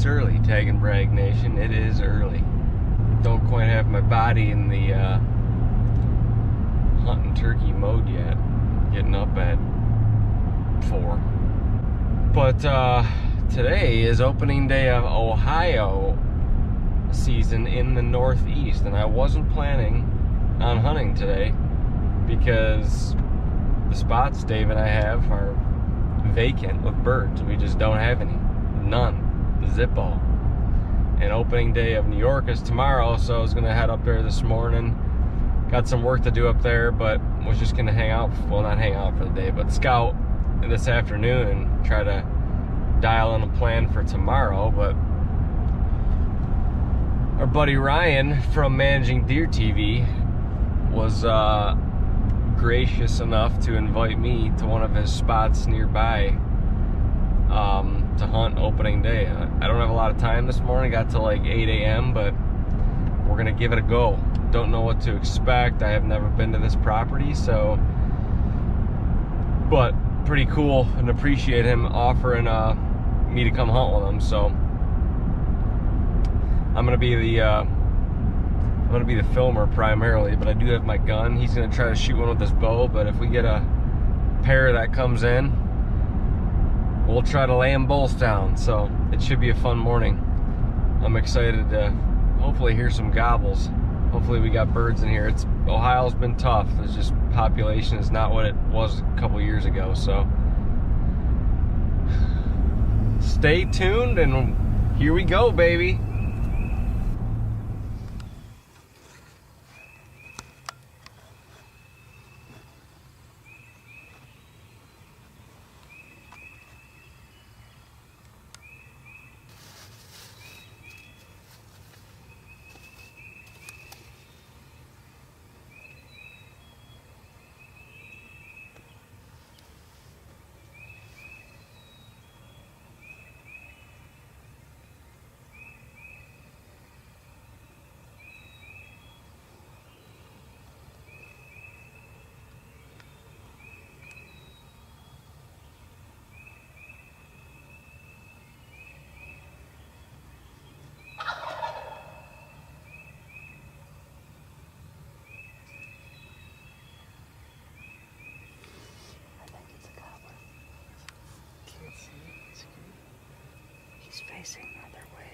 early, Tag and Brag Nation. It is early. Don't quite have my body in the hunting turkey mode yet. Getting up at 4. But today is opening day of Ohio season in the Northeast, and I wasn't planning on hunting today because the spots Dave and I have are vacant with birds. We just don't have any. None. Zippo. And opening day of New York is tomorrow, so I was gonna head up there this morning. Got some work to do up there, but was just gonna hang out, well, not hang out for the day, but scout this afternoon and try to dial in a plan for tomorrow. But our buddy Ryan from Managing Deer TV was gracious enough to invite me to one of his spots nearby to hunt opening day. I don't have a lot of time this morning, got to like 8 a.m., but we're gonna give it a go. Don't know what to expect. I have never been to this property, so, but pretty cool, and appreciate him offering me to come hunt with him. So I'm gonna be the filmer primarily, but I do have my gun. He's gonna try to shoot one with his bow, but if we get a pair that comes in, we'll try to lay them both down. So it should be a fun morning. I'm excited to hopefully hear some gobbles. Hopefully we got birds in here. Ohio's been tough. There's just, population is not what it was a couple years ago. So stay tuned, and here we go, baby. He's facing the other way.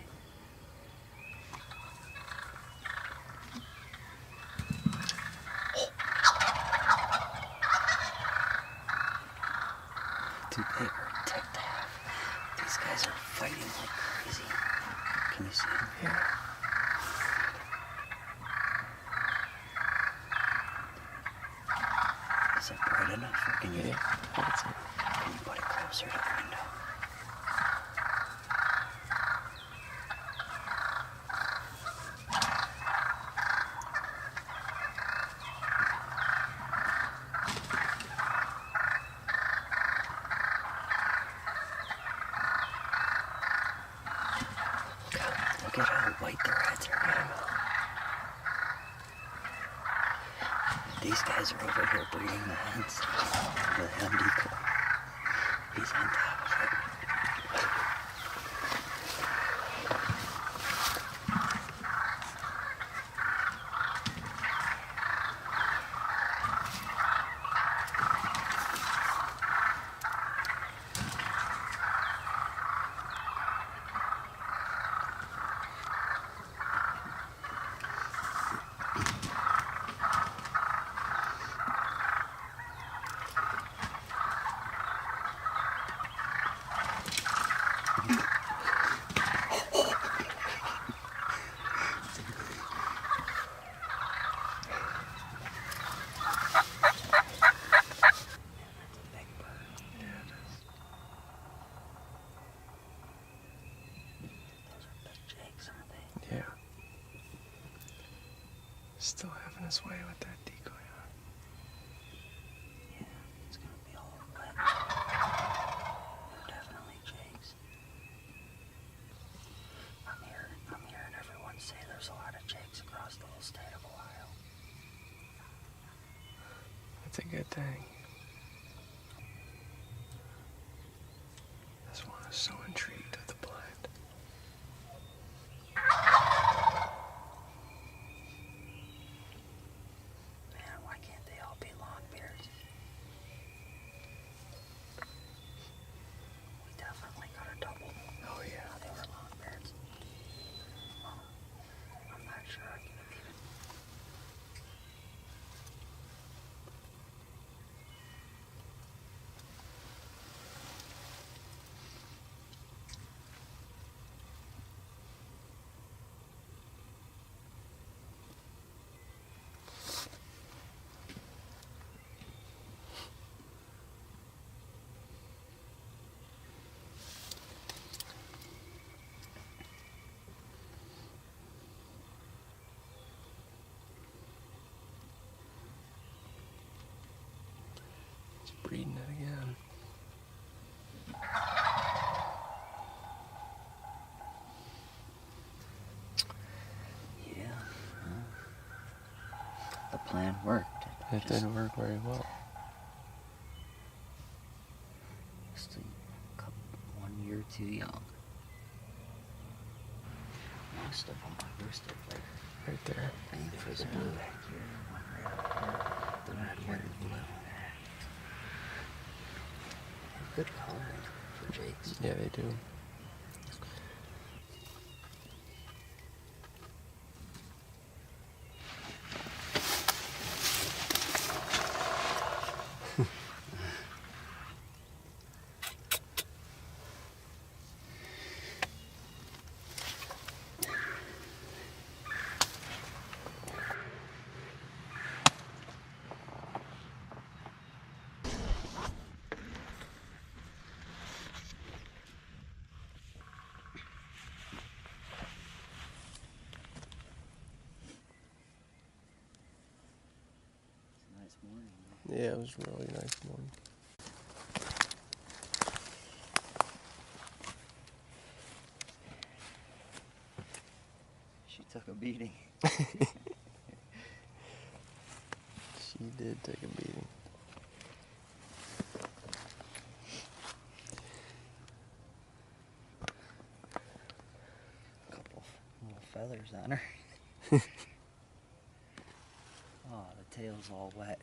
Dude, they are ticked off. These guys are fighting like crazy. Can you see them? Yeah. Is it bright enough, or can you? Yeah, can you put it closer to the window? Look at how white their heads are getting. These guys are over here breeding the hens. The hen decoy. He's on top of it. Still having his way with that decoy on. Yeah, it's gonna be all wet. Definitely jakes. I'm hearing everyone say there's a lot of jakes across the whole state of Ohio. That's a good thing. This one is so intrigued with the blind. breeding it again. Yeah. The plan worked. It didn't work very well. Just 1 year too young. Most of them are roosted like Right there. there's blue back here, one right up here, the red, white, and blue. They have good coloring for Jakes. Yeah, they do. Nice morning. Yeah, it was a really nice morning. She took a beating. She did take a beating. Couple little feathers on her. Oh, the tail's all wet.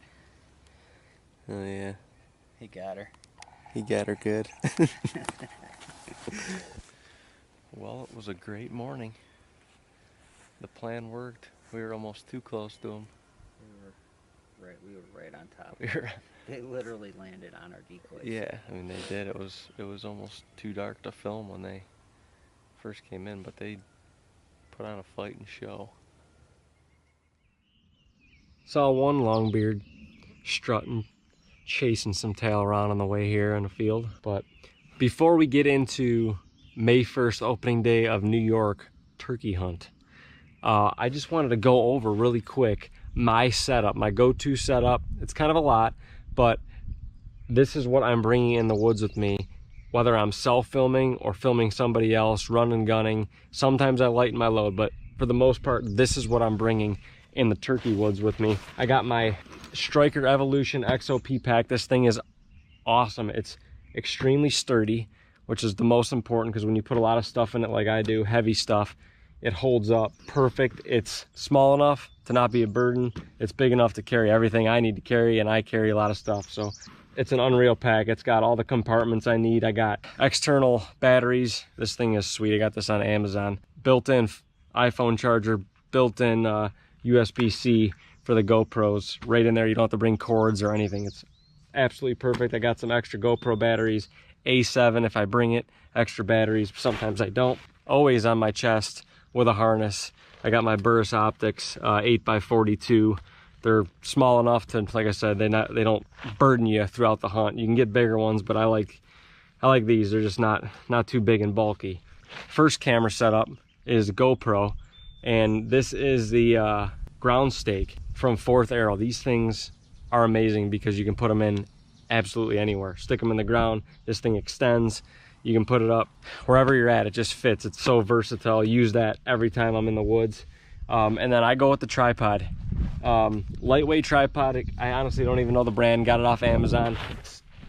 Oh yeah, He got her. he got her good. Well, it was a great morning. The plan worked. We were almost too close to them. We were right on top. We were, They literally landed on our decoys. yeah, I mean they did. It was almost too dark to film when they first came in, but they put on a fight and show. Saw one longbeard strutting, chasing some tail around on the way here in the field. But before we get into May 1st, opening day of New York turkey hunt, I just wanted to go over really quick my setup, my go-to setup. It's kind of a lot, but this is what I'm bringing in the woods with me, whether I'm self-filming or filming somebody else, run and gunning. Sometimes I lighten my load, but for the most part, this is what I'm bringing in the turkey woods with me. I got my Striker Evolution XOP pack. This thing is awesome. It's extremely sturdy, which is the most important, because when you put a lot of stuff in it like I do, heavy stuff, it holds up perfect. It's small enough to not be a burden. It's big enough to carry everything I need to carry, and I carry a lot of stuff. So it's an unreal pack. It's got all the compartments I need. I got external batteries. This thing is sweet. I got this on Amazon. Built-in iPhone charger, built-in USB-C for the GoPros. Right in there. You don't have to bring cords or anything. It's absolutely perfect. I got some extra GoPro batteries. A7 if I bring it. Extra batteries. Sometimes I don't. Always on my chest with a harness. I got my Burris Optics 8x42. They're small enough to, like I said, they don't burden you throughout the hunt. You can get bigger ones, but I like these. They're just not too big and bulky. First camera setup is GoPro, and this is the ground stake from 4th Arrow. These things are amazing because you can put them in absolutely anywhere. Stick them in the ground. This thing extends. You can put it up wherever you're at. It just fits. It's so versatile. Use that every time I'm in the woods. And then I go with the tripod. Lightweight tripod. I honestly don't even know the brand. Got it off Amazon.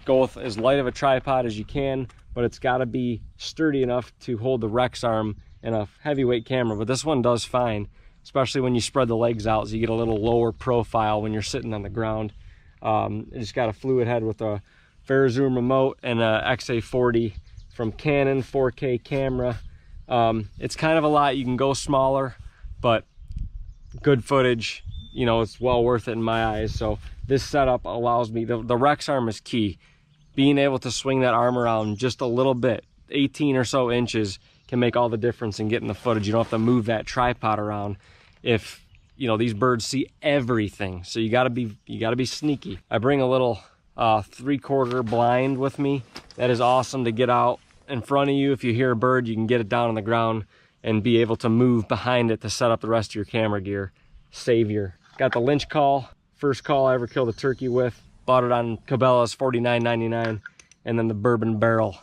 Go with as light of a tripod as you can, but it's got to be sturdy enough to hold the Rex arm and a heavyweight camera. But this one does fine, especially when you spread the legs out, so you get a little lower profile when you're sitting on the ground. It just got a fluid head with a Zoom remote and a XA40 from Canon 4K camera. It's kind of a lot. You can go smaller, but good footage. You know, it's well worth it in my eyes. So this setup allows me, the Rex arm is key. Being able to swing that arm around just a little bit, 18 or so inches, can make all the difference in getting the footage. You don't have to move that tripod around. If, you know, these birds see everything, so you gotta be sneaky. I bring a little 3/4 blind with me. That is awesome to get out in front of you. If you hear a bird, you can get it down on the ground and be able to move behind it to set up the rest of your camera gear. Savior. Got the lynch call. First call I ever killed a turkey with. Bought it on Cabela's, $49.99. And then the bourbon barrel.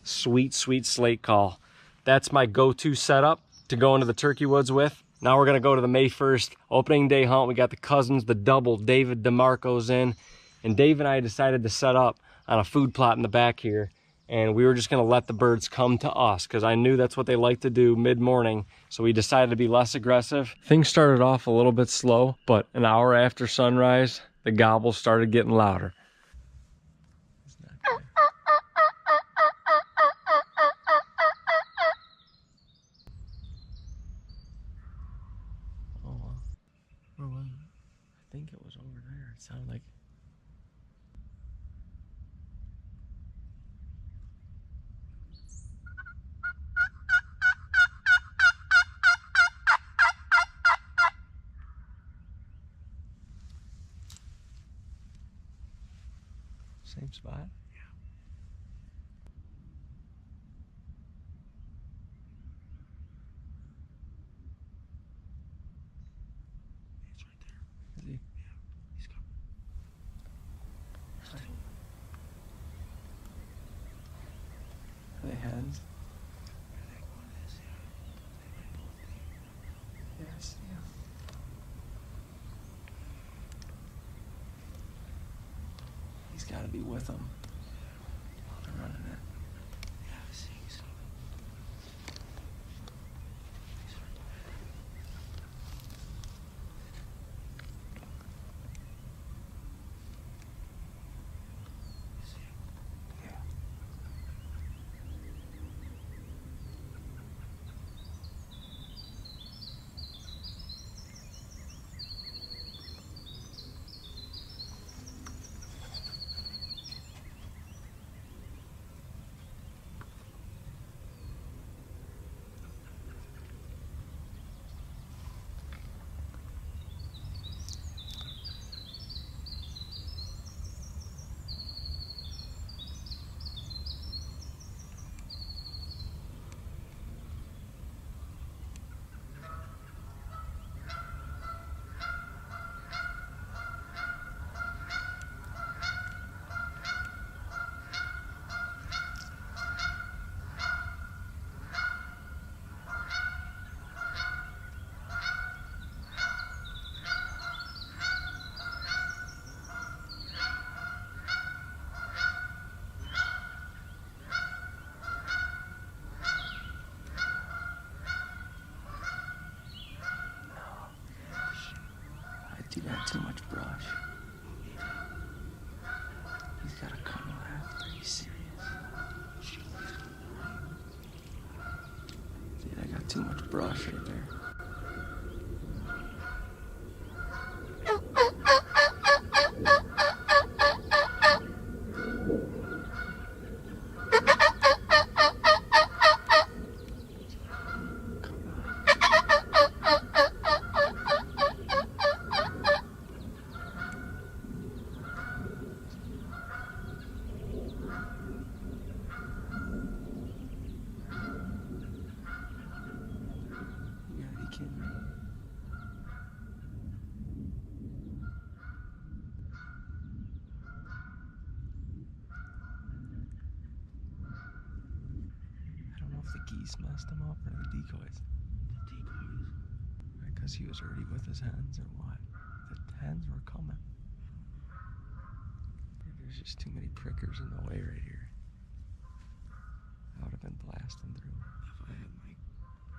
Sweet, sweet slate call. That's my go-to setup to go into the turkey woods with. Now we're gonna go to the May 1st opening day hunt. We got the cousins, the double, David DeMarco's in. And Dave and I decided to set up on a food plot in the back here. And we were just gonna let the birds come to us because I knew that's what they like to do mid-morning. So we decided to be less aggressive. Things started off a little bit slow, but an hour after sunrise, the gobbles started getting louder. Where was it? I think it was over there. It sounded like. Same spot? Yeah. It's right there. Is he? Yeah, he's coming. Are they hens? I think one is, yeah. They might both be. Yes, yeah. He's got to be with them. While they're running it. Yeah, I see. He's coming. He's right there. You see him? Yeah. You got too much brush. He's gotta come left. Are you serious? Dude, I got too much brush right there. Kidding me? I don't know if the geese messed him up or the decoys. The decoys? Because he was already with his hens or what? The hens were coming. There's just too many prickers in the way right here. I would have been blasting through. If I had my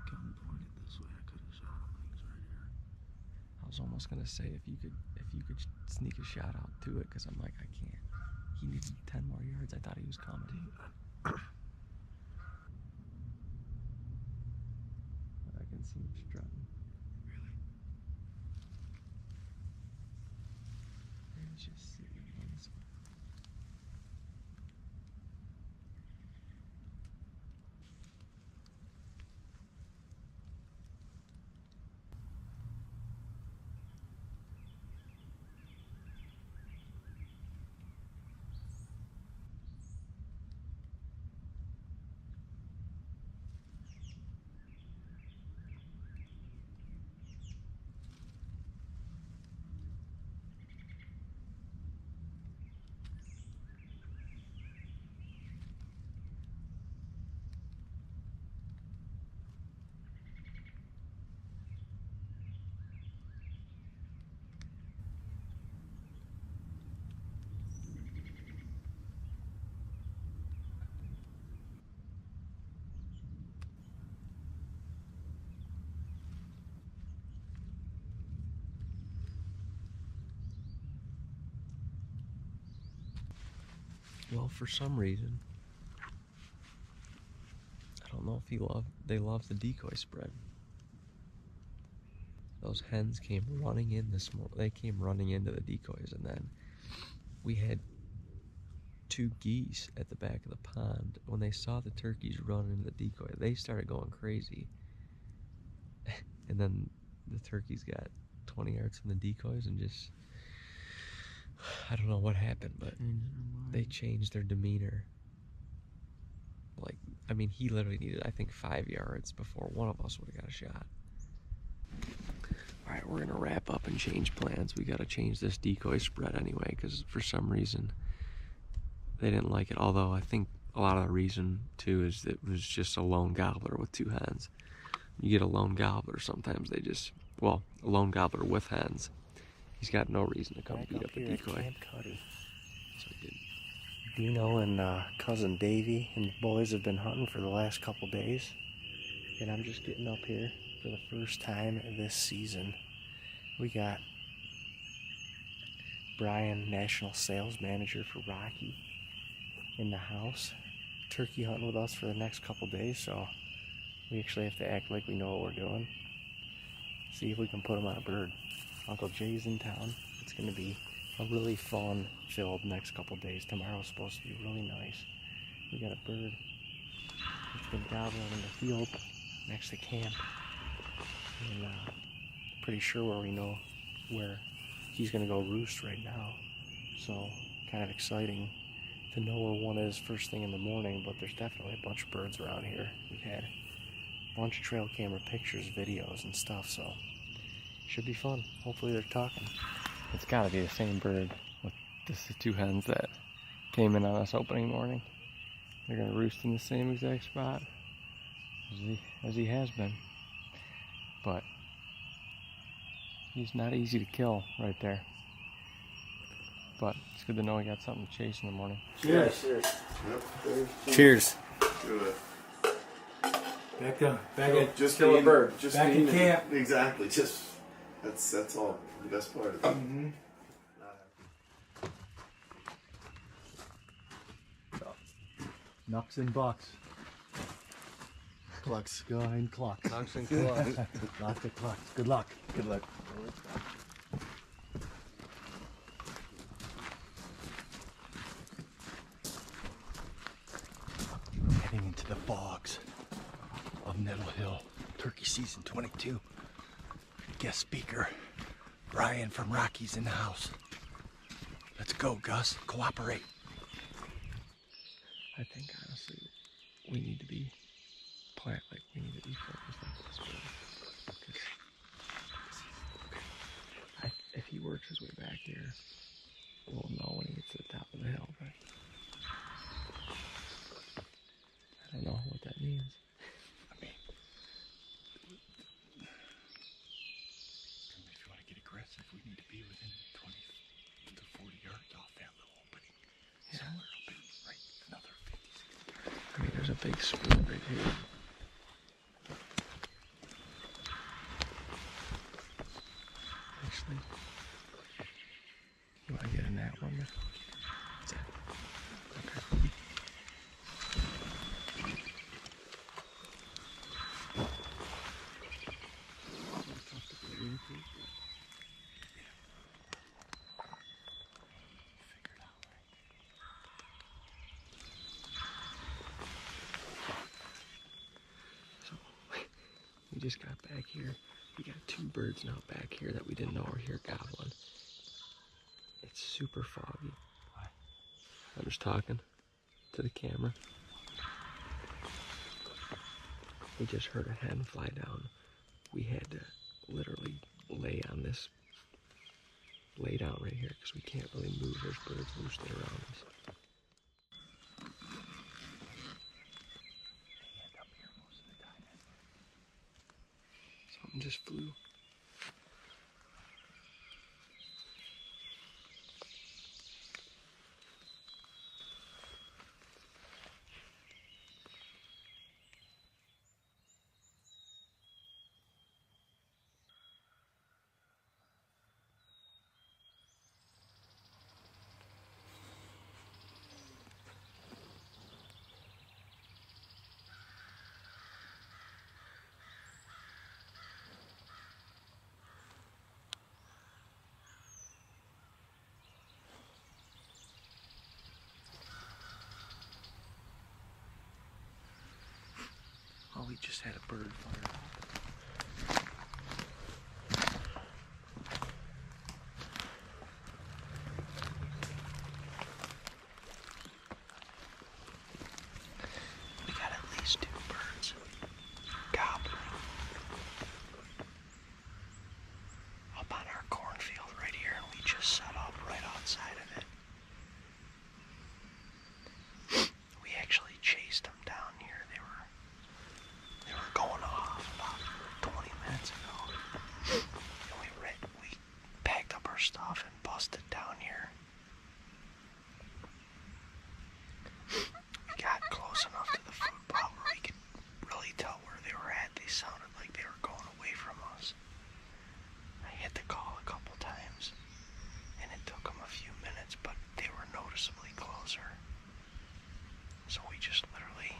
gun pointed this way, I could have shot him. Like, right here. I was almost gonna say if you could sneak a shot out to it, because I'm like, I can't. He needed 10 more yards. I thought he was coming. I can see him strutting. Really? He's just sitting on this one. Well, for some reason, I don't know if they love the decoy spread. Those hens came running in this morning. They came running into the decoys, and then we had 2 geese at the back of the pond. When they saw the turkeys run into the decoy, they started going crazy. And then the turkeys got 20 yards from the decoys and just, I don't know what happened, but they changed their demeanor. Like, I mean, he literally needed, I think, 5 yards before one of us would have got a shot. All right, we're gonna wrap up and change plans. We gotta change this decoy spread anyway, because for some reason they didn't like it. Although I think a lot of the reason too is that it was just a lone gobbler with 2 hens. You get a lone gobbler, sometimes they just, well, a lone gobbler with hens. He's got no reason to come beat up a decoy. Camp Cutlet. So he did. Dino and cousin Davey and the boys have been hunting for the last couple days, and I'm just getting up here for the first time this season. We got Brian, national sales manager for Rocky, in the house, turkey hunting with us for the next couple days, so we actually have to act like we know what we're doing. See if we can put him on a bird. Uncle Jay's in town. It's going to be a really fun-filled next couple days. Tomorrow's supposed to be really nice. We got a bird that's been gobbling in the field next to camp, and pretty sure where he's going to go roost right now. So kind of exciting to know where one is first thing in the morning, but there's definitely a bunch of birds around here. We've had a bunch of trail camera pictures, videos, and stuff, so should be fun. Hopefully they're talking. It's gotta be the same bird with just the 2 hens that came in on us opening morning. They're gonna roost in the same exact spot as he has been. But he's not easy to kill right there. But it's good to know we got something to chase in the morning. Cheers. Cheers. Yep. Cheers. Do it. Back at Just kill a being- bird. Just Back being in camp. Exactly. Just that's all. The best part of it. Mm-hmm. Knucks and bucks. Clucks. Go and cluck. Knocks and claws. Lots of clucks. Good luck. Good luck. Heading into the bogs of Nettle Hill. Turkey season 22. Guest speaker, Brian from Rockies in the house. Let's go, Gus. Cooperate. I think honestly, we need to be we need to be focused on this bird. Because if he works his way back here, we'll know when he gets to the top of the hill. But I don't know what that means. I mean, if you want to get aggressive, we need to be within 20 to 40 yards off that little opening. Yeah. Somewhere up in, right, another 50, 60 yards. I mean, there's a big split right here. Actually, you want to get in that one? What's that? Okay. So, we just got back here. We got 2 birds now back here that we didn't know were here gobbling. It's super foggy. I'm just talking to the camera. We just heard a hen fly down. We had to literally lay down right here because we can't really move. There's birds loosely around us. Something just flew. we just had a bird fire off. We got at least 2 birds gobbling up on our cornfield right here, and we just set up right outside of it. We actually chased them down here. They were going off about 20 minutes ago. And we packed up our stuff and busted down here. We got close enough to the food plot where we could really tell where they were at. They sounded like they were going away from us. I hit the call a couple times, and it took them a few minutes, but they were noticeably closer. So we just literally...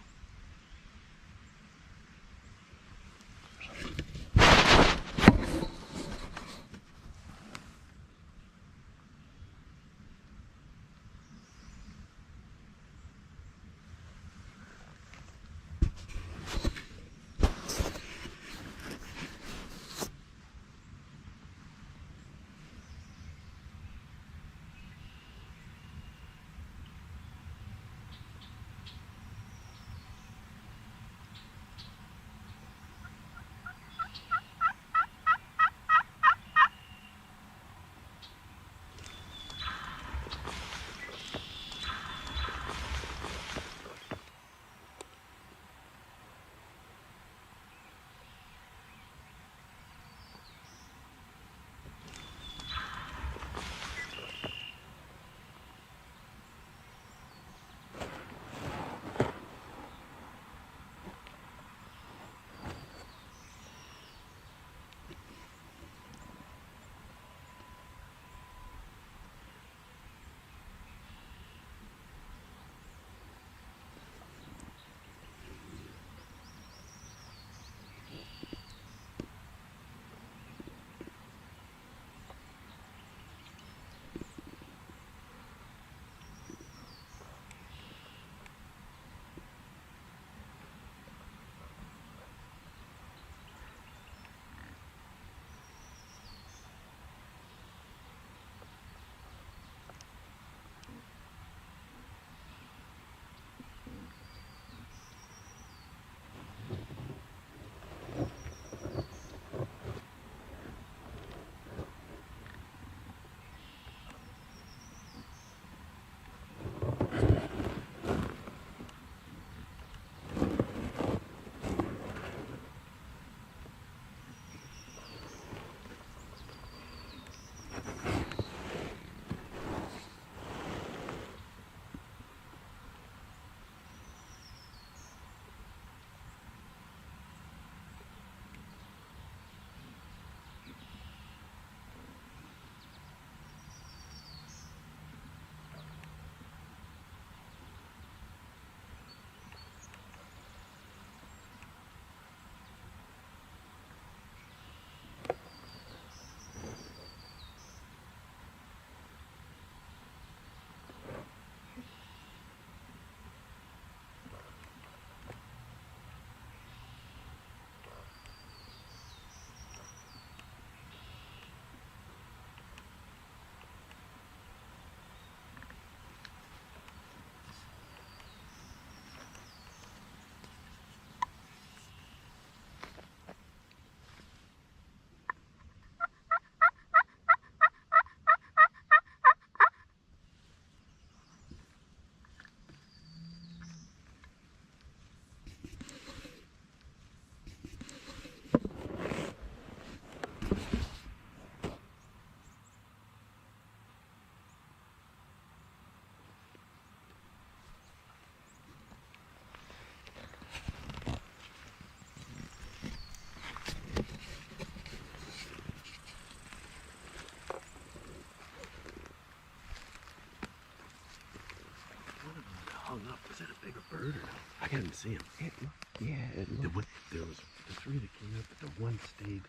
hung up. Was that a bigger bird or no? I couldn't see him. It looked... There was the 3 that came up, but the one stayed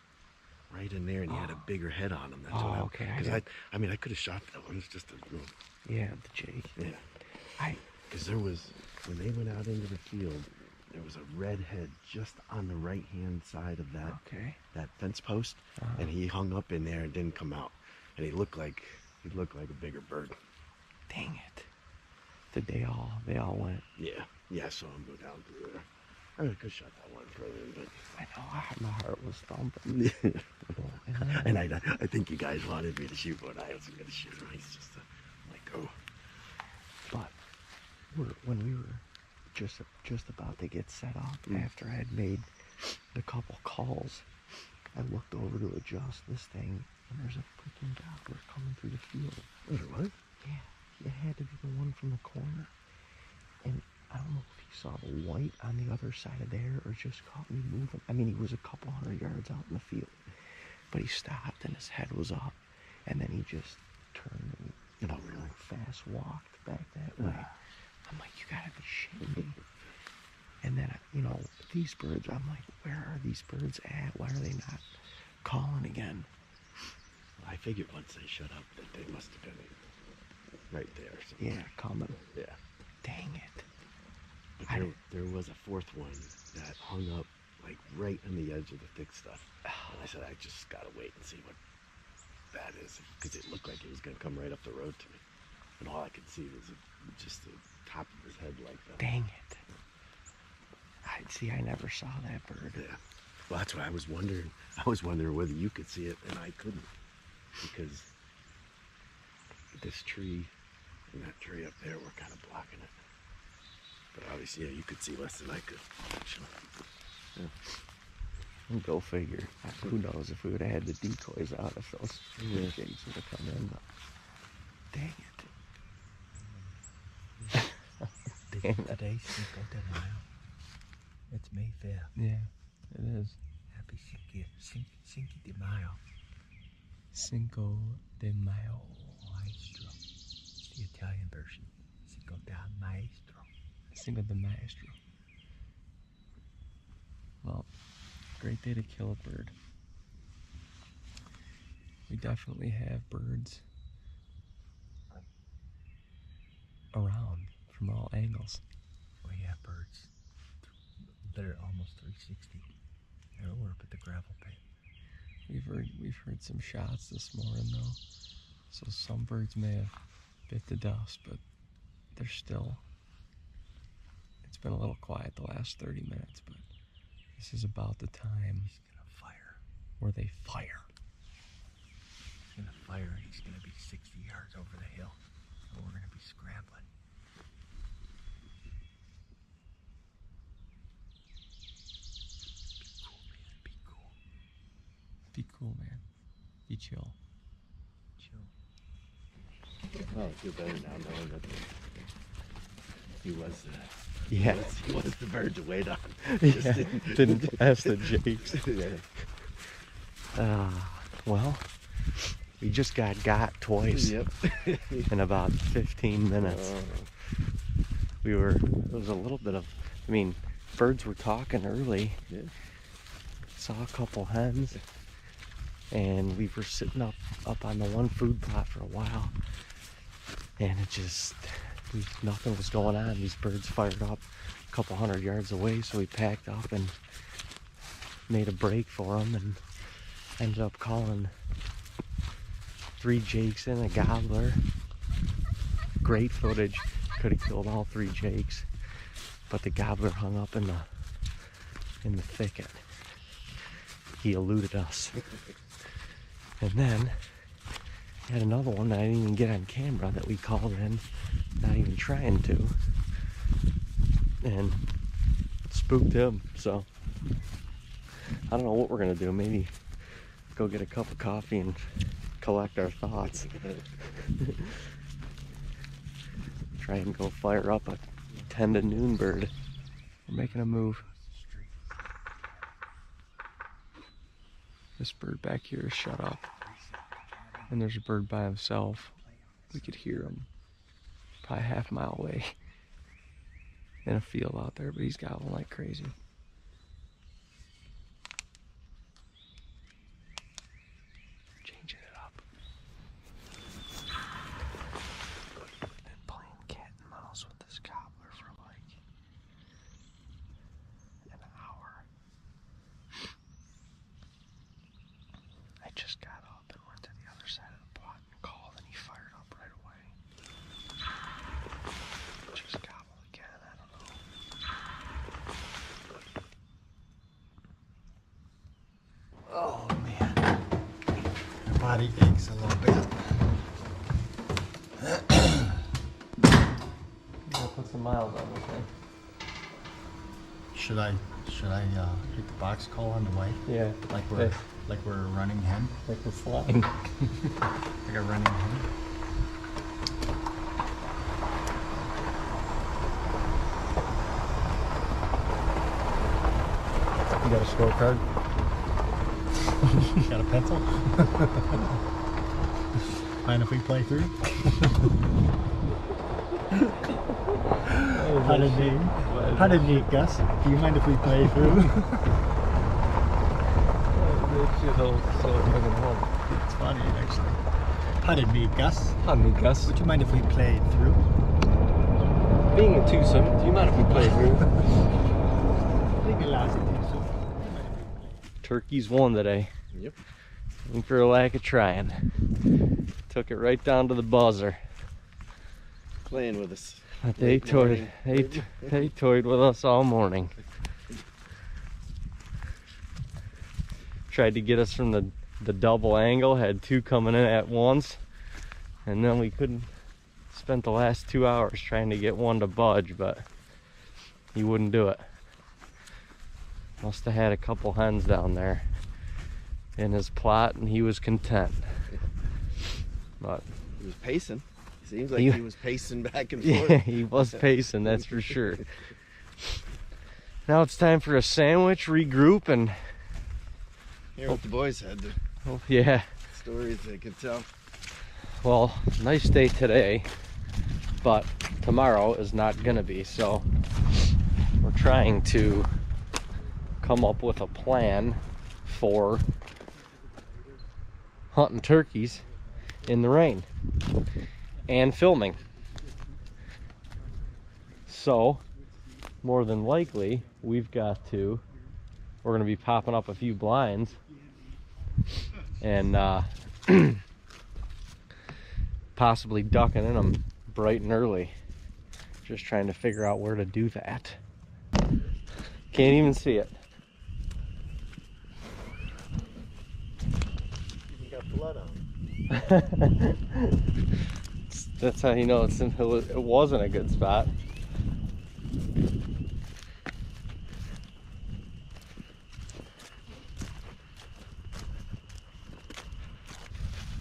right in there, and he had a bigger head on him. That's what okay. Because I mean, I could have shot that one. It's just a little... Yeah, the Jake. Yeah. Because there was, when they went out into the field, there was a redhead just on the right-hand side of that fence post, and he hung up in there and didn't come out. And he looked like a bigger bird. Dang it. Did they all went? Yeah, I saw him go down through there. I could shot that one further, but I know, my heart was thumping. and I think you guys wanted me to shoot one. I wasn't gonna shoot him. He's just like, oh. But when we were just about to get set up, after I had made a couple calls, I looked over to adjust this thing, and there's a freaking gobbler coming through the field. What? Yeah, it had to be the one from the corner. And I don't know if he saw the white on the other side of there or just caught me moving. I mean, he was a couple 100 yards out in the field, but he stopped and his head was up, and then he just turned and really fast walked back that way. I'm like, you gotta be shitting me. And then, these birds, I'm like, where are these birds at? Why are they not calling again? I figured once they shut up that they must have been right there. So. Yeah, coming. Yeah. Dang it. But there was a fourth one that hung up like right on the edge of the thick stuff. And I said, I just gotta wait and see what that is, because it looked like it was gonna come right up the road to me. And all I could see was just the top of his head like that. Dang it. I never saw that bird. Yeah. Well, that's why I was wondering. I was wondering whether you could see it and I couldn't, because this tree and that tree up there were kind of blocking it. But obviously, yeah, you could see less than I could, actually. Yeah. Go figure. Who knows if we would have had the decoys out, if those jakes would have come in. But dang it. Today's Cinco de Mayo. It's May 5th. Yeah, it is. Happy Cinco de Mayo. Cinco de Mayo. Maestro. It's the Italian version. Cinco de Maestro. Cinco de Maestro. Well, great day to kill a bird. We definitely have birds around from all angles. We have birds that are almost 360. We're up at the gravel pit. We've heard some shots this morning though, so some birds may have bit the dust, but they're still. It's been a little quiet the last 30 minutes, but this is about the time he's gonna fire. Where they fire. He's gonna fire and he's gonna be 60 yards over the hill, and we're gonna be scrambling. Be cool, man. Be chill. Oh, I feel better now knowing that he was he was the bird to wait on. Yeah, didn't ask the jakes. Well, we just got twice. Yep. In about 15 minutes. It was a little bit of, birds were talking early. Yeah. Saw a couple hens. And we were sitting up on the one food plot for a while. And it just, nothing was going on. These birds fired up a couple 100 yards away, so we packed up and made a break for them and ended up calling 3 jakes and a gobbler. Great footage. Could have killed all 3 jakes, but the gobbler hung up in the thicket. He eluded us. And then had another one that I didn't even get on camera that we called in, not even trying to, and spooked him. So I don't know what we're gonna do. Maybe go get a cup of coffee and collect our thoughts. Try and go fire up a 10 to noon bird. We're making a move. This bird back here is shut up. And there's a bird by himself. We could hear him probably half a mile away in a field out there, but he's gobbling like crazy. Changing it up. Been playing cat and mouse with this gobbler for like body aches a little bit. Gotta put some miles on this thing. Should I hit the box call on the way? Yeah. Like we're a running hen? Like the slime. Like a running hen? You got a scorecard? Got a pencil? Mind if we play through? How did you, Gus? Do you mind if we play through? It's funny, actually. How did me, Gus? Pardon me, Gus. Would you mind if we played through? Being a twosome, do you mind if we play through? Being a lousy twosome. Turkeys won today. Yep. And for a lack of trying. Took it right down to the buzzer. Playing with us. But they toyed with us all morning. Tried to get us from the double angle, had two coming in at once, and then we couldn't. Spent the last 2 hours trying to get one to budge, but he wouldn't do it. Must have had a couple hens down there in his plot, and he was content. But He was pacing. Seems like he was pacing back and forth. yeah, he was pacing, that's for sure. Now it's time for a sandwich, regroup, and Hear what the boys had, the oh, yeah. stories they could tell. Well, nice day today, but tomorrow is not gonna be, so we're trying to come up with a plan for hunting turkeys in the rain and filming. So more than likely we're gonna be popping up a few blinds and possibly ducking in them bright and early. Just trying to figure out where to do that. Can't even see it. You got blood on. That's how you know it wasn't a good spot.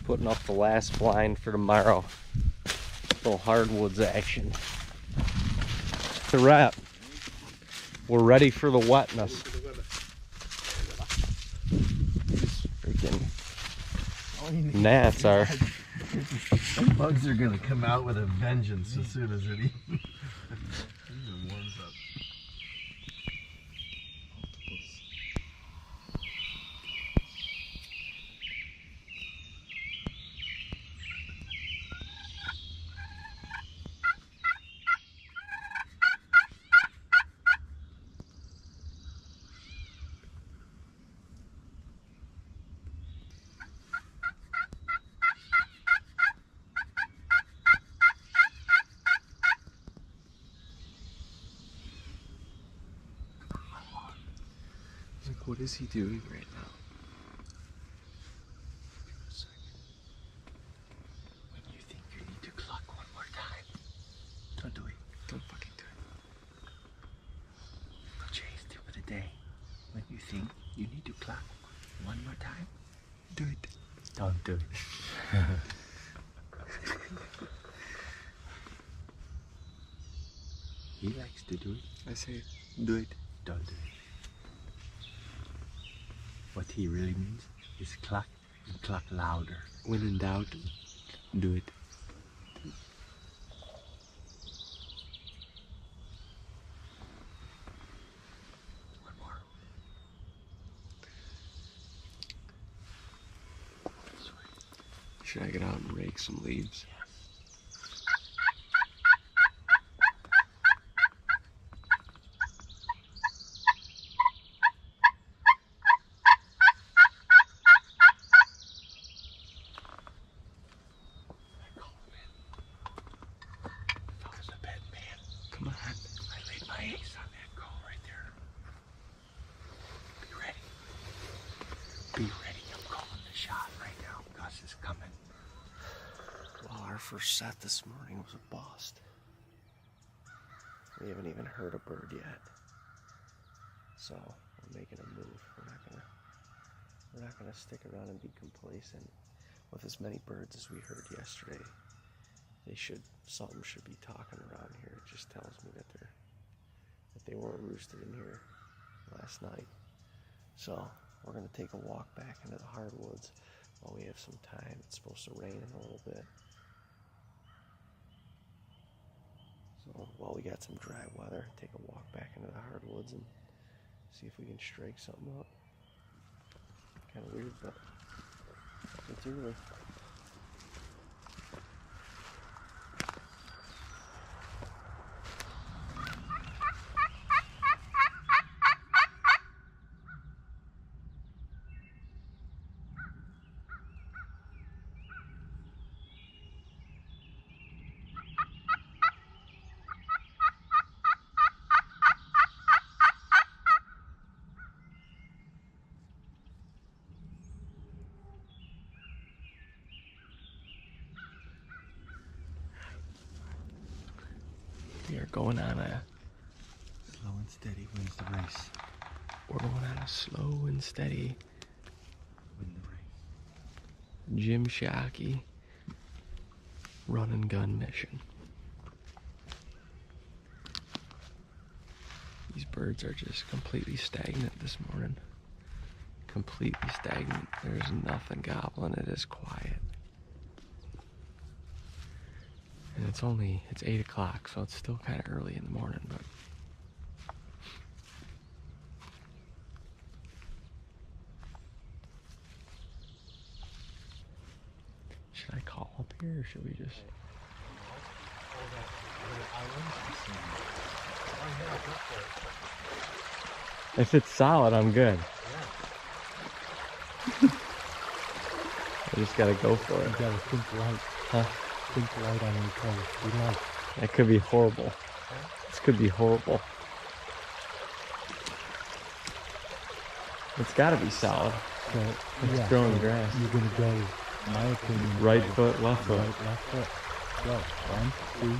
Putting up the last blind for tomorrow. Little hardwoods action. It's a wrap. We're ready for the wetness. Freaking gnats are. Bugs are gonna come out with a vengeance as soon as it warms up. What is he doing right now? When you think you need to cluck one more time, don't do it. Don't fucking do it. No chase tip of the day. When you think you need to cluck one more time, do it. Don't do it. He likes to do it. I say, do it. Don't do it. What he really means is cluck and cluck louder. When in doubt, do it. One more. Should I get out and rake some leaves? Come on. I laid my ace on that call right there. Be ready. Be ready. I'm calling the shot right now, Gus. Our first set this morning was a bust. We haven't even heard a bird yet. So we're making a move. We're not gonna stick around and be complacent. With as many birds as we heard yesterday, something should be talking around here. It just tells me that they weren't roosted in here last night. So we're gonna take a walk back into the hardwoods while we have some time. It's supposed to rain in a little bit. So while we got some dry weather, take a walk back into the hardwoods and see if we can strike something up. Kind of weird, but it's early. We are going on a Slow and steady wins the race. We're going on a slow and steady Win the race. Jim Shockey run and gun mission. These birds are just completely stagnant this morning. Completely stagnant. There's nothing gobbling. It is quiet. And it's 8 o'clock, so it's still kind of early in the morning, but should I call up here or should we just? If it's solid, I'm good. I just gotta go for it. You gotta think light. Huh? Think light on your toes. Be light. That could be horrible. This could be horrible. It's gotta be solid. So, It's growing grass. You're gonna go, in my opinion, Right go foot, left foot. Right, left foot. Go. 1, 2,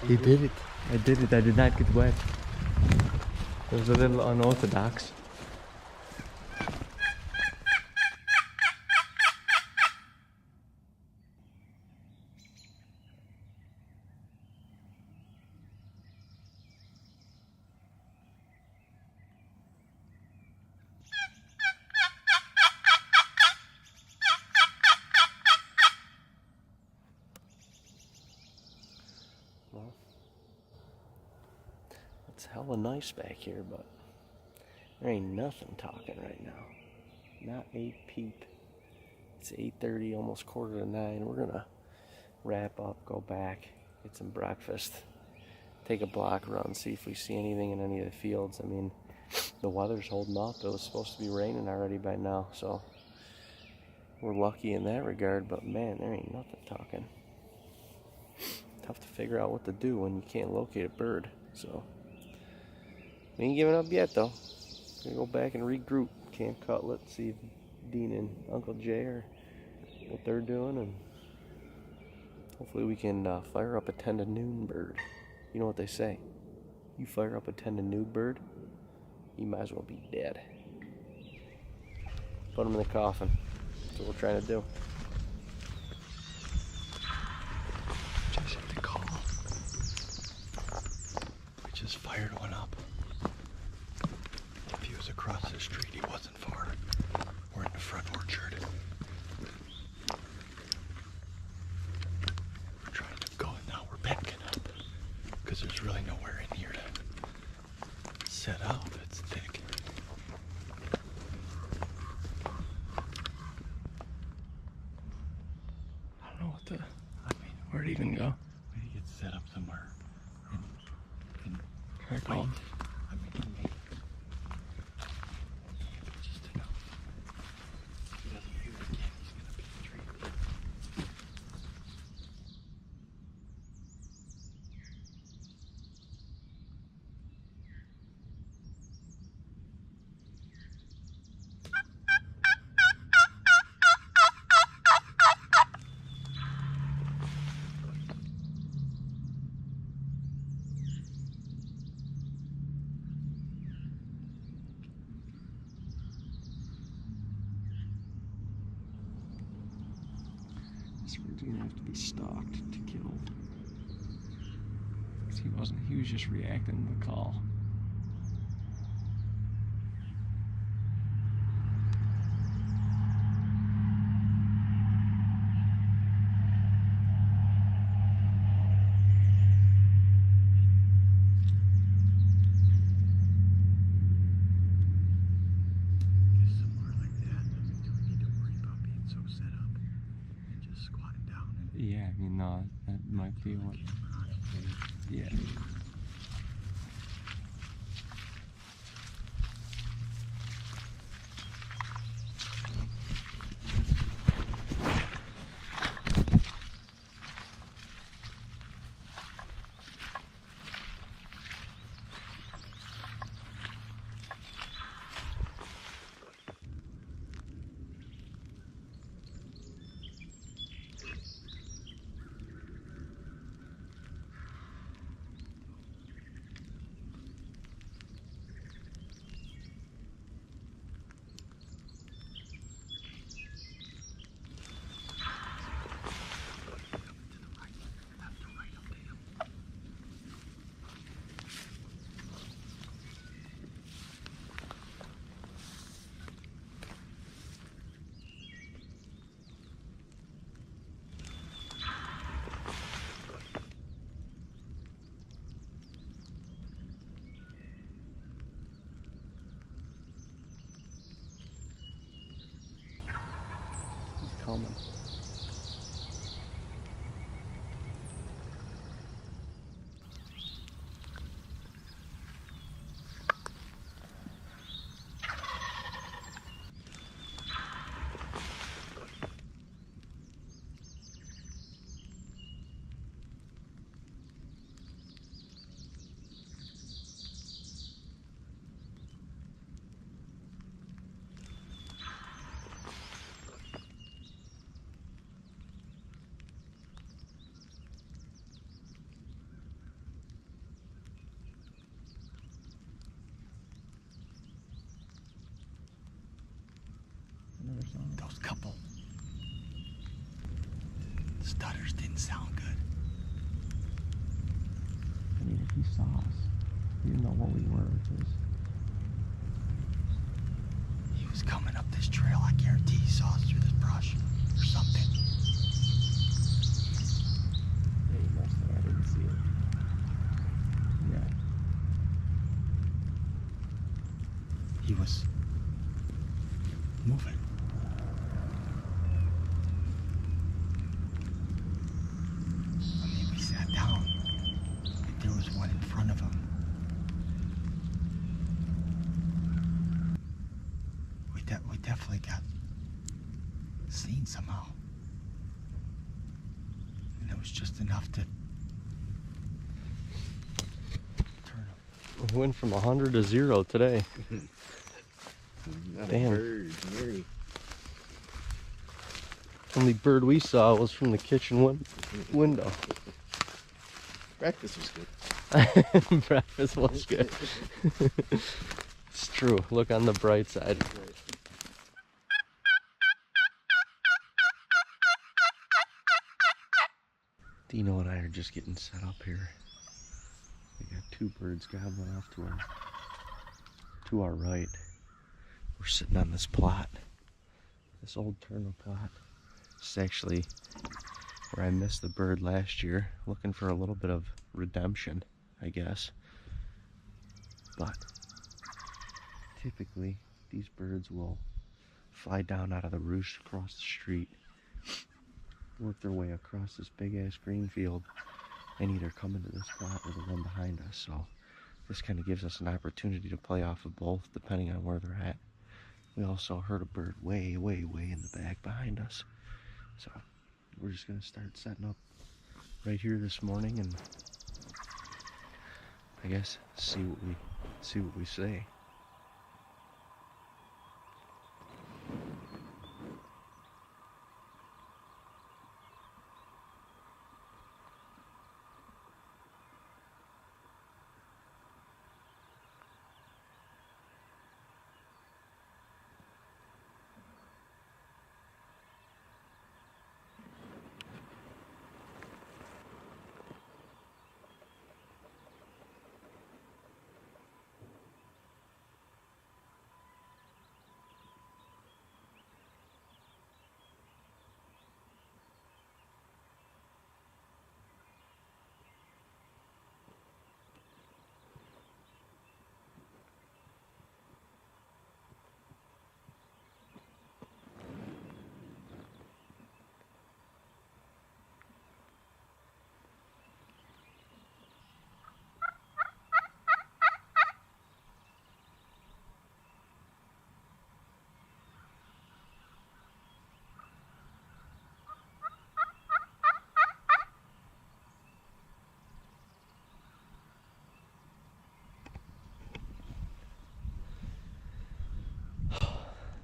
3. He did it. I did it. I did not get wet. It was a little unorthodox. Well, it's hella nice back here, but there ain't nothing talking right now. Not a peep. It's 8:30, almost 8:45. We're gonna wrap up, go back, get some breakfast, take a block around, see if we see anything in any of the fields. I mean, the weather's holding up. It was supposed to be raining already by now, so we're lucky in that regard, but man, there ain't nothing talking. Tough to figure out what to do when you can't locate a bird. So we ain't giving up yet though. Gonna go back and regroup Camp Cutlet, see if Dean and Uncle Jay are what they're doing, and hopefully we can fire up a 10 to noon bird. You know what they say, you fire up a 10 to noon bird, you might as well be dead. Put them in the coffin. That's what we're trying to do. Just hit the call. We just fired one up. If he was across the street, he wasn't far. We're in the front orchard. We're trying to go, and now we're backing up. Because there's really nowhere in here to set up. It's thick. I don't know what the, where'd it even go? Maybe he gets set up somewhere. And Can I call him? I mean, maybe. Just enough. If he doesn't hear it again, he's gonna be in the tree. This bird's gonna have to be stalked to kill. Because he was just reacting to the call. Yeah, I mean, no, that might be what. Yeah. Coming. Those couple stutters didn't sound good. I mean, if he saw us, he didn't know what we were. He was coming up this trail. I guarantee he saw us through this brush or something. Yeah, he must have. I didn't see it. Yeah. He was moving. I mean, we sat down, and there was one in front of him. We definitely got seen somehow. And it was just enough to turn him. We went from 100 to 0 today. Damn. Bird, Mary. Only bird we saw was from the kitchen window. Breakfast was good. Breakfast was good. It's true. Look on the bright side. Dino and I are just getting set up here. We got two birds gobbling off to our right. We're sitting on this plot, this old turnip plot. It's actually where I missed the bird last year, looking for a little bit of redemption, I guess. But typically, these birds will fly down out of the roost across the street, work their way across this big ass green field, and either come into this spot or the one behind us. So this kind of gives us an opportunity to play off of both, depending on where they're at. We also heard a bird way, way, way in the back behind us. So we're just gonna start setting up right here this morning, and I guess see what we say.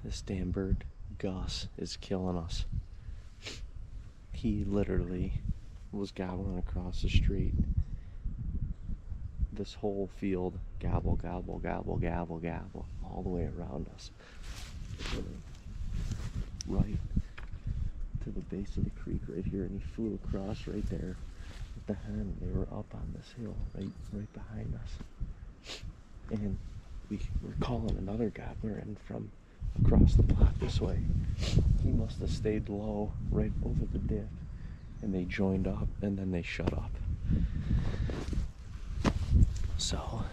This damn bird, Gus, is killing us. He literally was gobbling across the street. This whole field, gobble, gobble, gobble, gobble, gobble, all the way around us. Right to the base of the creek right here, and he flew across right there with the hen. They were up on this hill right behind us. And we were calling another gobbler in from across the block this way. He must have stayed low right over the diff, and they joined up, and then they shut up. So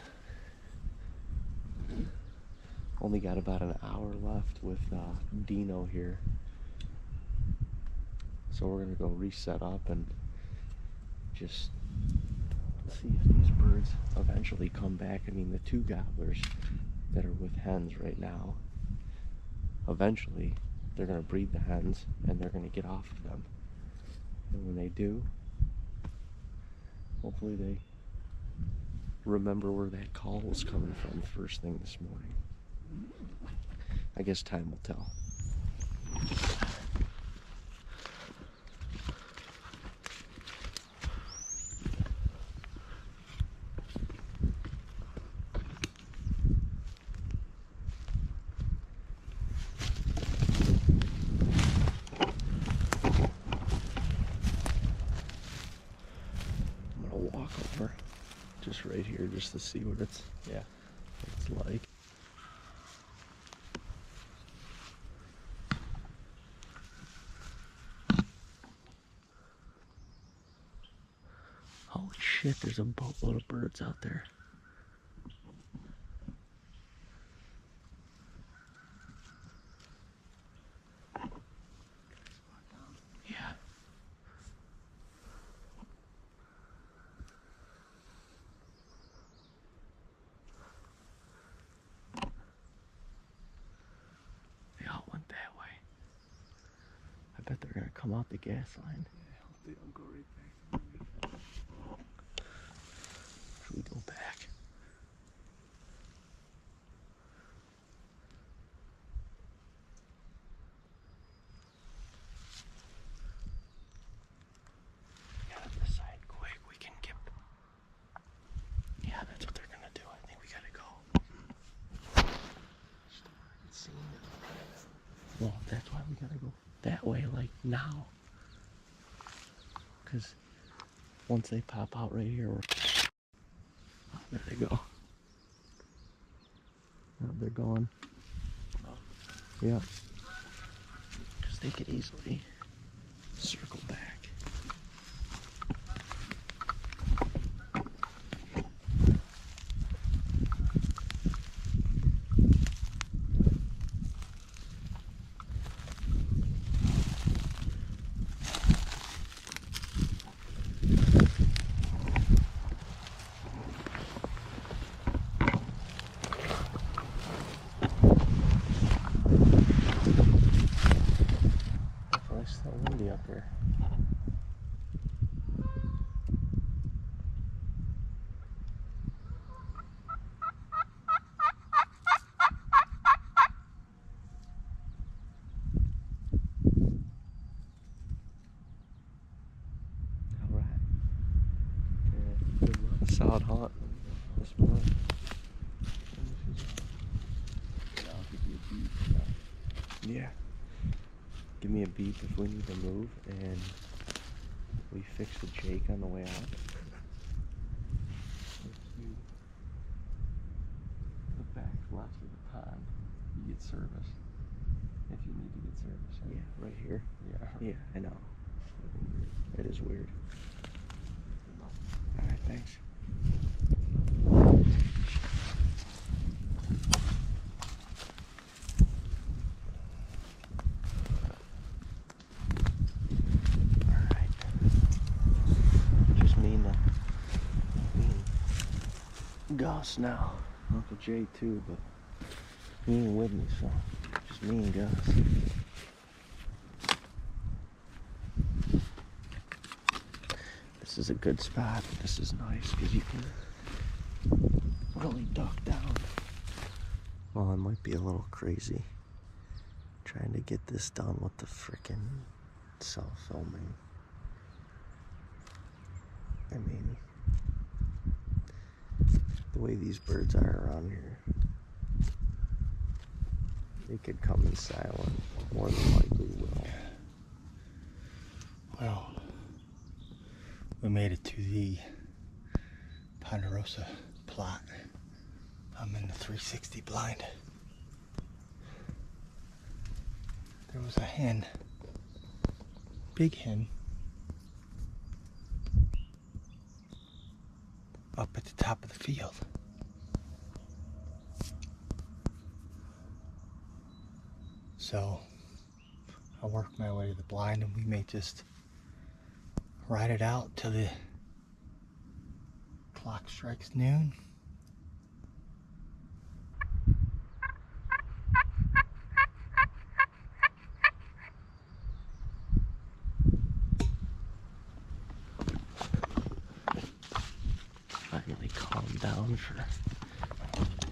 only got about an hour left with Dino here, so we're gonna go reset up and just see if these birds eventually come back. I mean, the two gobblers that are with hens right now, eventually they're gonna breed the hens and they're gonna get off of them. And when they do, hopefully they remember where that call was coming from first thing this morning. I guess time will tell. Just right here, just to see what it's like. Holy shit, there's a boatload of birds out there. Yeah. I bet they're gonna come out the gas line. Yeah, they'll go right back. Should we go back? We gotta decide quick. We can get. Yeah, that's what they're gonna do. I think we gotta go. Well, that's why we gotta go that way, like now. Because once they pop out right here, oh, there they go. Oh, they're gone. Oh. Yeah. Because they could easily circle back. It's so windy up here. All right. Yeah, good luck. Solid hunt this morning. I'll give you a beep. Yeah. Give me a beep if we need to move, and we fix the Jake on the way out. If you the back left of the pond, you get service. If you need to get service. Right? Yeah, right here. Yeah. Yeah, I know. It is weird. All right, thanks. Gus now. Uncle Jay too, but he ain't with me, so just me and Gus. This is a good spot. This is nice because you can really duck down. Well, it might be a little crazy trying to get this done with the frickin' self-filming. I mean, the way these birds are around here, they could come in silent, more than likely will. Well, we made it to the Ponderosa plot. I'm in the 360 blind. There was a hen, big hen, up at the top of the field. So I'll work my way to the blind and we may just ride it out till the clock strikes noon. Finally calmed down for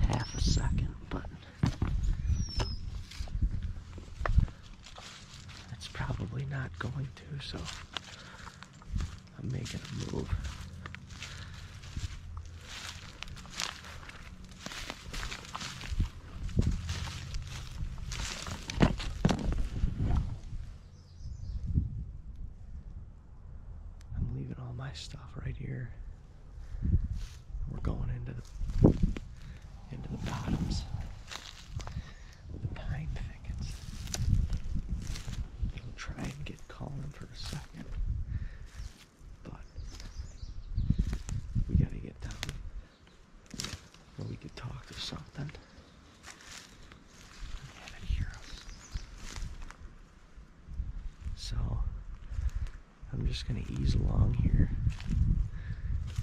half a second, but it's probably not going to, so I'm making a move. I'm leaving all my stuff right here. We're going into the bottoms, the pine thickets. I'll try and get calm for a second, but we gotta get down where we could talk to something. Have it hear us. So I'm just gonna ease along here.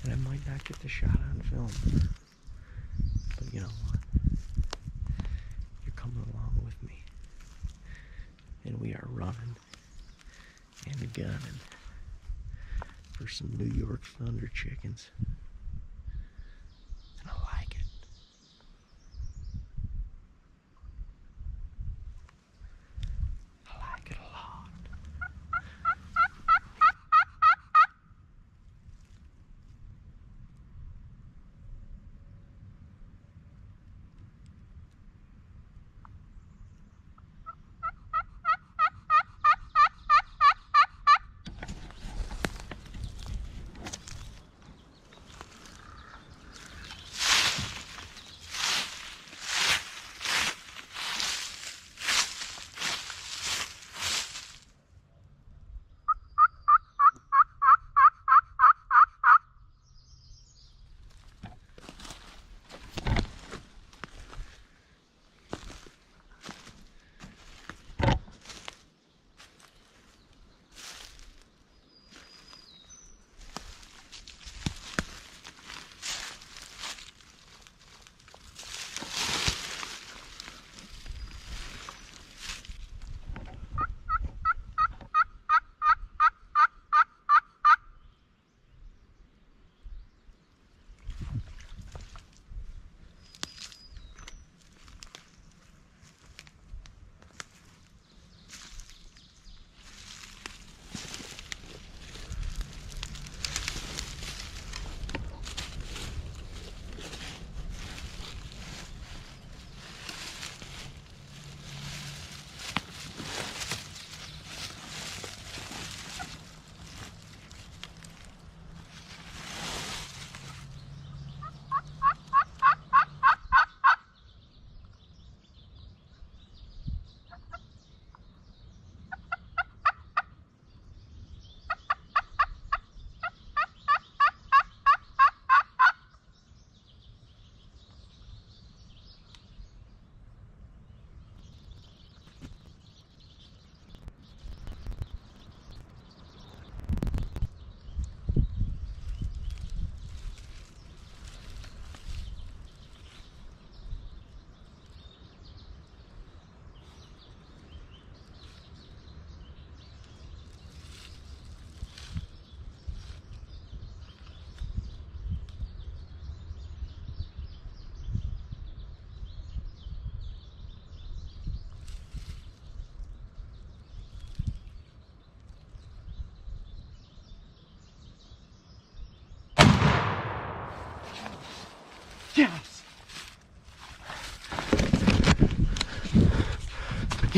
And I might not get the shot on film. But you know what? You're coming along with me. And we are running and gunning for some New York Thunder chickens. And I like it. I like it a lot.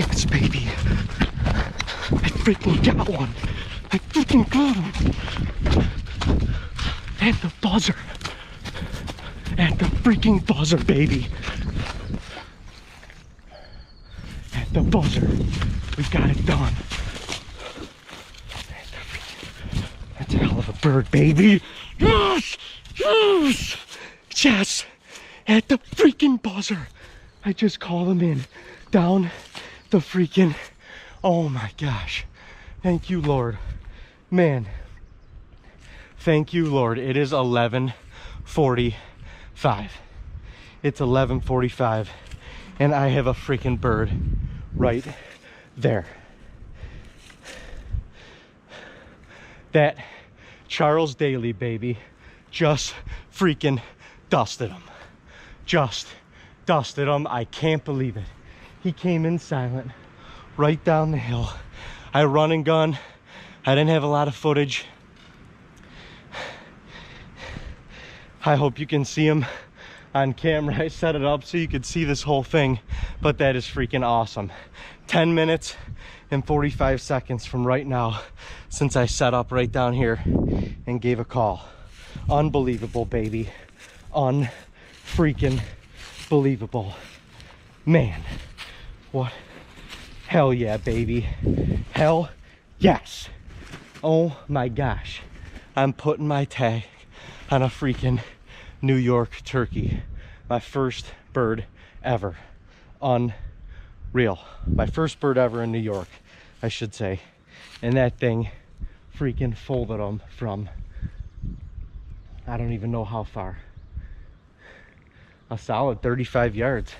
Yes, baby. I freaking got one. I freaking got him. At the buzzer. At the freaking buzzer, baby. At the buzzer. We got it done. That's a hell of a bird, baby. Yes! Yes! Yes! At the freaking buzzer. I just called him in. Down the freaking... Oh my gosh. Thank you, Lord. Man. Thank you, Lord. It is 11:45. It's 11:45. And I have a freaking bird right there. That Charles Daly, baby, just freaking dusted him. Just dusted him. I can't believe it. He came in silent, right down the hill. I run and gun. I didn't have a lot of footage. I hope you can see him on camera. I set it up so you could see this whole thing, but that is freaking awesome. 10 minutes and 45 seconds from right now since I set up right down here and gave a call. Unbelievable, baby. Unfreaking believable. Man, what? Hell yeah, baby. Hell yes. Oh my gosh. I'm putting my tag on a freaking New York turkey. My first bird ever. Unreal. My first bird ever in New York, I should say. And that thing freaking folded them from, I don't even know how far. A solid 35 yards.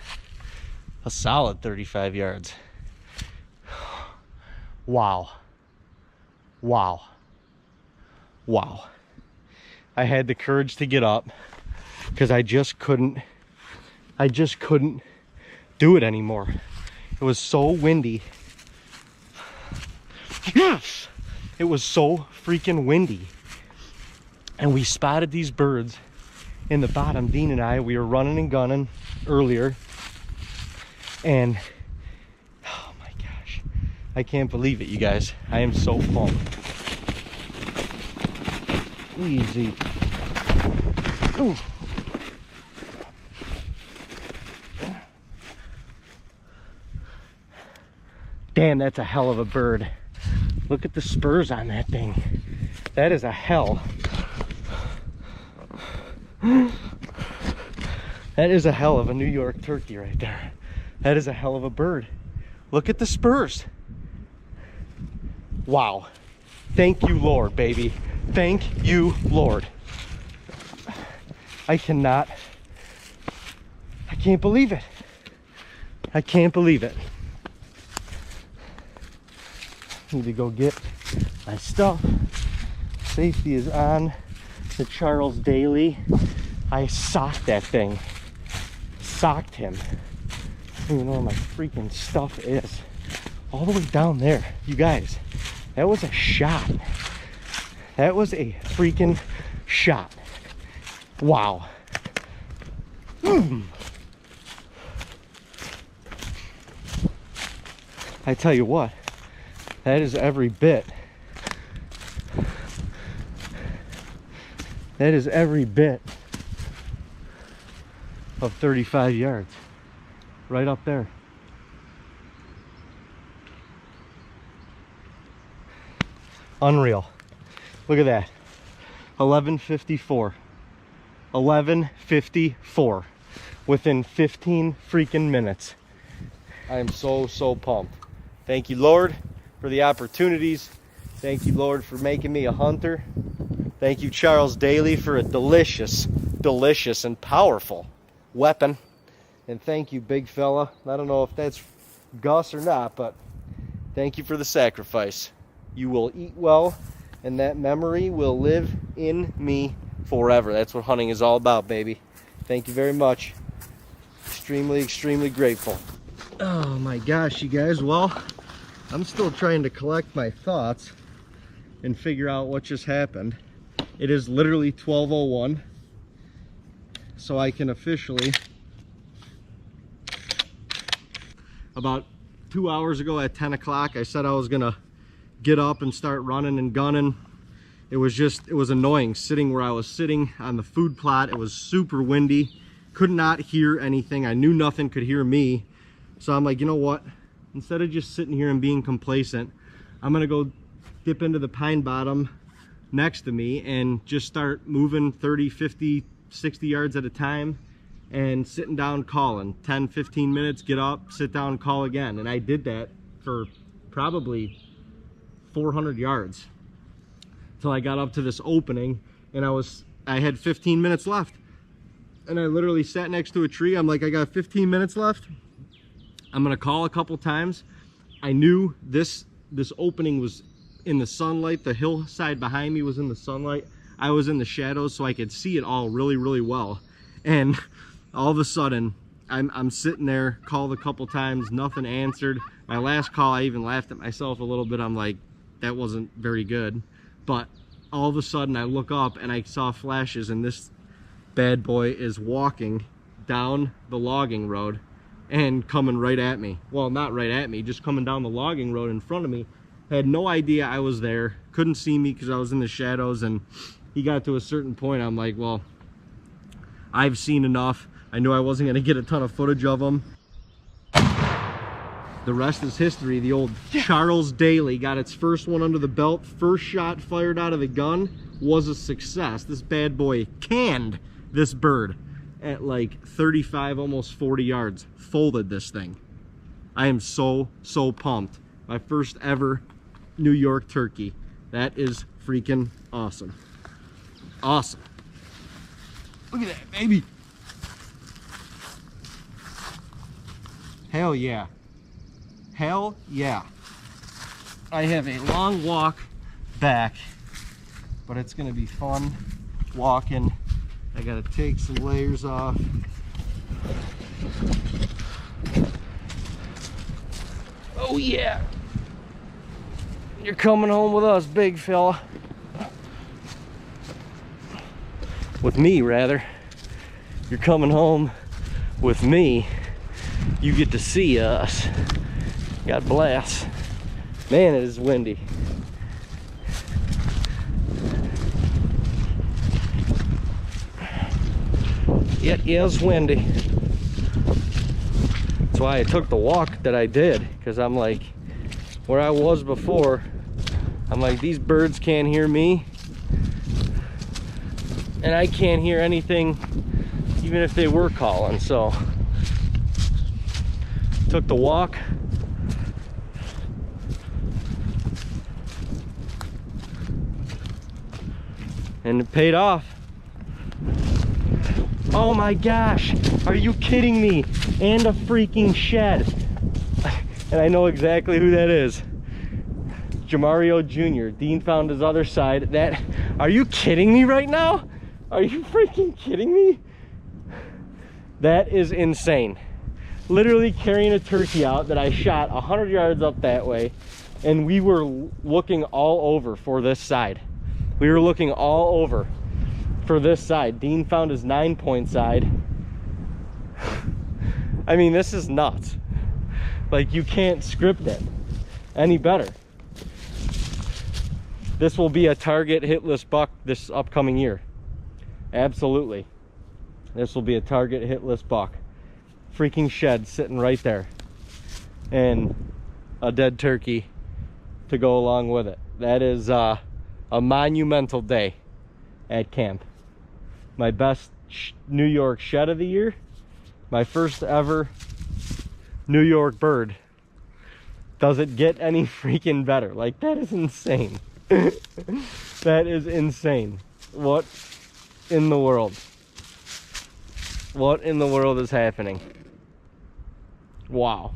A solid 35 yards. Wow. Wow. Wow. I had the courage to get up because I just couldn't do it anymore. It was so windy. Yes! It was so freaking windy. And we spotted these birds in the bottom. Dean and I, we were running and gunning earlier. And oh my gosh, I can't believe it, you guys. I am so pumped. Easy. Ooh. Damn, that's a hell of a bird. Look at the spurs on that thing. That is a hell. That is a hell of a New York turkey right there. That is a hell of a bird. Look at the spurs. Wow. Thank you, Lord, baby. Thank you, Lord. I can't believe it. I can't believe it. Need to go get my stuff. Safety is on. The Charles Daly. I socked that thing. Socked him. I don't even know where my freaking stuff is. All the way down there. You guys, that was a shot. That was a freaking shot. Wow. I tell you what, that is every bit. That is every bit of 35 yards. Right up there. Unreal. Look at that. 11:54. 11:54. Within 15 freaking minutes. I am so pumped. Thank you, Lord, for the opportunities. Thank you, Lord, for making me a hunter. Thank you, Charles Daly, for a delicious and powerful weapon. And thank you, big fella. I don't know if that's Gus or not, but thank you for the sacrifice. You will eat well, and that memory will live in me forever. That's what hunting is all about, baby. Thank you very much. Extremely grateful. Oh my gosh, you guys. Well, I'm still trying to collect my thoughts and figure out what just happened. It is literally 12:01, so I can officially, about 2 hours ago at 10 o'clock. I said I was gonna get up and start running and gunning. It was annoying sitting where I was sitting on the food plot. It was super windy, could not hear anything. I knew nothing could hear me. So I'm like, you know what? Instead of just sitting here and being complacent, I'm gonna go dip into the pine bottom next to me and just start moving 30, 50, 60 yards at a time and sitting down calling. 10, 15 minutes, get up, sit down, call again. And I did that for probably 400 yards till I got up to this opening, and I had 15 minutes left. And I literally sat next to a tree. I'm like, I got 15 minutes left. I'm gonna call a couple times. I knew this opening was in the sunlight. The hillside behind me was in the sunlight. I was in the shadows, so I could see it all really, really well. And all of a sudden, I'm sitting there, called a couple times, nothing answered. My last call, I even laughed at myself a little bit. I'm like, that wasn't very good. But all of a sudden, I look up and I saw flashes, and this bad boy is walking down the logging road and coming right at me. Well, not right at me, just coming down the logging road in front of me. Had no idea I was there, couldn't see me because I was in the shadows, and he got to a certain point. I'm like, well, I've seen enough. I knew I wasn't gonna get a ton of footage of him. The rest is history. The old Charles Daly got its first one under the belt. First shot fired out of the gun was a success. This bad boy canned this bird at like 35, almost 40 yards. Folded this thing. I am so pumped. My first ever New York turkey. That is freaking awesome. Awesome. Look at that, baby. Hell yeah. Hell yeah. I have a long walk back, but it's gonna be fun walking. I gotta take some layers off. Oh yeah. You're coming home with us, big fella. With me, rather. You're coming home with me. You get to see us. God bless. Man, it is windy. It is windy. That's why I took the walk that I did, because I'm like, where I was before, I'm like, these birds can't hear me, and I can't hear anything even if they were calling. So took the walk. And it paid off. Oh my gosh, are you kidding me? And a freaking shed. And I know exactly who that is. Jamario Jr. Dean found his other side. That, are you kidding me right now? Are you freaking kidding me? That is insane. Literally carrying a turkey out that I shot 100 yards up that way, and we were looking all over for this side. We were looking all over for this side. Dean found his 9-point side. I mean, this is nuts. Like, you can't script it any better. This will be a target hitless buck this upcoming year. Absolutely. This will be a target hitless buck. Freaking shed sitting right there. And a dead turkey to go along with it. That is a monumental day at camp. My best New York shed of the year. My first ever New York bird. Does it get any freaking better? Like, that is insane. That is insane. What in the world? What in the world is happening? Wow.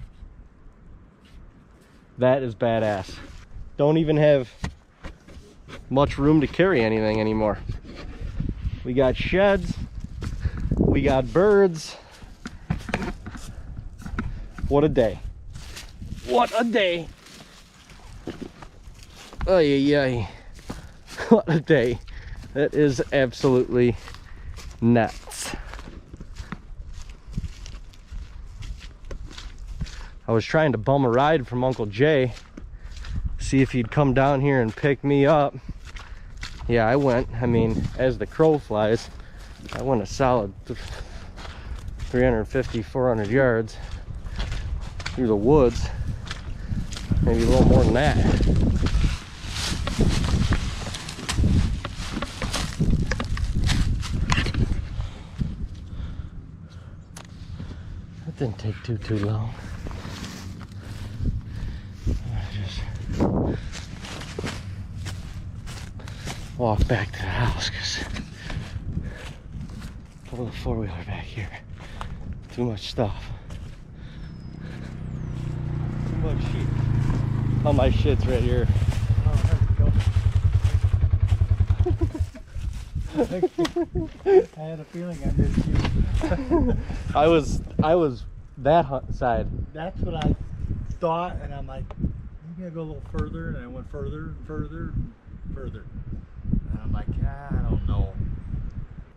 That is badass. Don't even have much room to carry anything anymore. We got sheds. We got birds. What a day. What a day. Ay, ay, ay. What a day. That is absolutely nuts. I was trying to bum a ride from Uncle Jay, see if he'd come down here and pick me up. Yeah, I went, I mean, as the crow flies, I went a solid 350, 400 yards through the woods, maybe a little more than that. That didn't take too long. I just walk back to the house because a little four-wheeler back here. Too much stuff. Too much shit. All my shit's right here. I had a feeling I missed you. I was that side. That's what I thought, and I'm like, I'm gonna go a little further, and I went further and further and further. And I'm like, I don't know.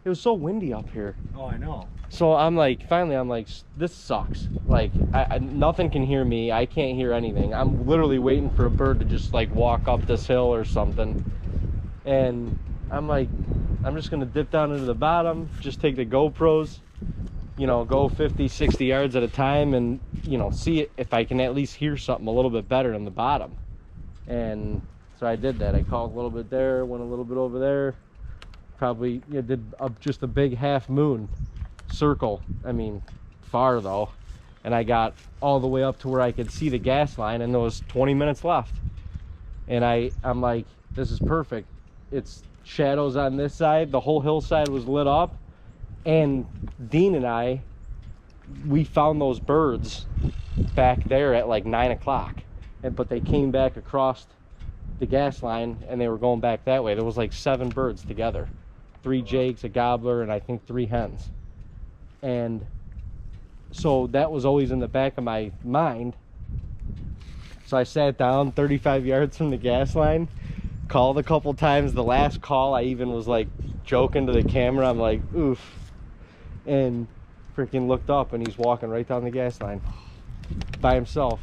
It was so windy up here. Oh, I know. So I'm like, finally I'm like, this sucks. Like, nothing can hear me. I can't hear anything. I'm literally waiting for a bird to just like walk up this hill or something. And I'm like, I'm just gonna dip down into the bottom, just take the GoPros, you know, go 50, 60 yards at a time and, you know, see if I can at least hear something a little bit better than the bottom. And so I did that. I called a little bit there, went a little bit over there. Probably did just a big half moon circle. I mean, far though. And I got all the way up to where I could see the gas line, and there was 20 minutes left. And I'm like, this is perfect. It's shadows on this side. The whole hillside was lit up. And Dean and I, we found those birds back there at like 9 o'clock. But they came back across the gas line and they were going back that way. There was like 7 birds together. 3 jakes, a gobbler, and I think 3 hens. And so that was always in the back of my mind. So I sat down 35 yards from the gas line, called a couple times. The last call, I even was like joking to the camera. I'm like, oof. And freaking looked up and he's walking right down the gas line by himself.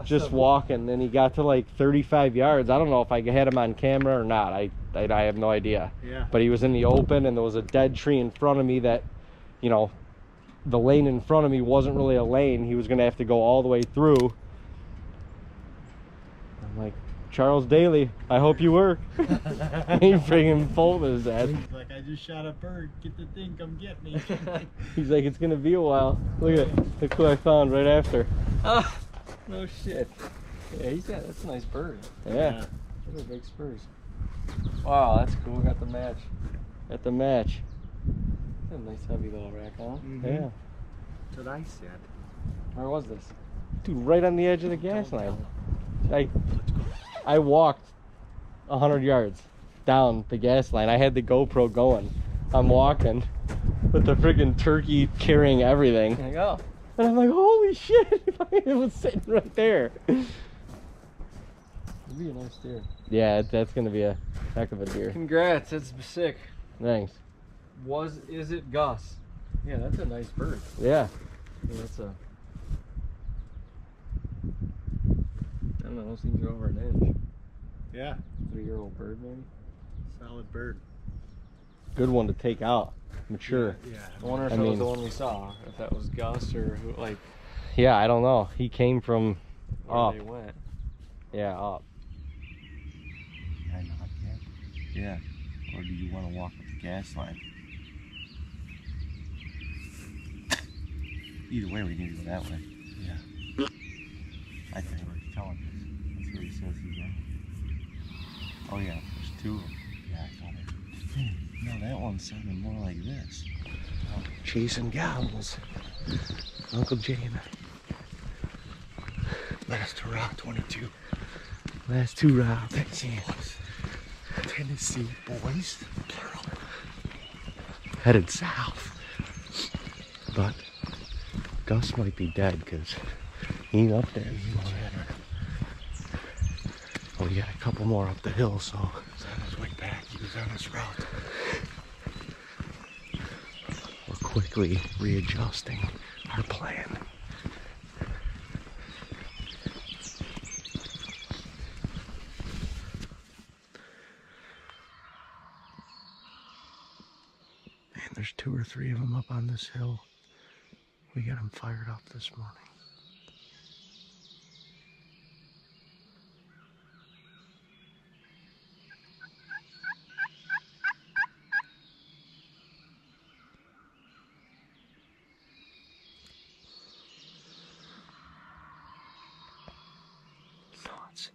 Just walking, and he got to like 35 yards. I don't know if I had him on camera or not. I have no idea. Yeah. But he was in the open, and there was a dead tree in front of me that, you know, the lane in front of me wasn't really a lane. He was going to have to go all the way through. I'm like, Charles Daly, I hope you work. He freaking folded his ass. He's like, I just shot a bird. Get the thing, come get me. He's like, it's going to be a while. Look at it. Look who I found right after. Oh, no shit. Yeah, that's a nice bird. Yeah. Those are big spurs. Wow, that's cool. Got the match. At the match. That's a nice heavy little rack, huh? Mm-hmm. Yeah. That's what I said. Where was this? Dude, right on the edge of the gas line. I walked 100 yards down the gas line. I had the GoPro going. I'm walking with the friggin' turkey carrying everything. There you go. And I'm like, holy shit, it was sitting right there. It'd be a nice deer. Yeah, that's gonna be a heck of a deer. Congrats, that's sick. Thanks. Is it Gus? Yeah, that's a nice bird. Yeah. Yeah, that's a... I don't know, those things are over an inch. Yeah. 3-year-old bird, maybe? Solid bird. Good one to take out. Mature. Yeah. I wonder if I that was mean- the one we saw. If that was Gus or who, like, Yeah, I don't know. He came from where up. they went. Yeah, up. Can I knock yet? Yeah. Or do you want to walk with the gas line? Either way, we need to go that way. Yeah. I think we're telling us. That's where he says he's at. Oh yeah, there's 2 of them. Yeah, I thought it. No, that one sounded more like this. Chasing gals. Uncle Jay and I. Last hurrah, 22. Last 2 rounds. Tennessee boys, plural. Headed south. But Gus might be dead because he ain't up there. Oh, we got a couple more up the hill, so He's on his way back. He was on his route. we're quickly readjusting our plan. 2 or 3 of them up on this hill. We got them fired up this morning. Nuts.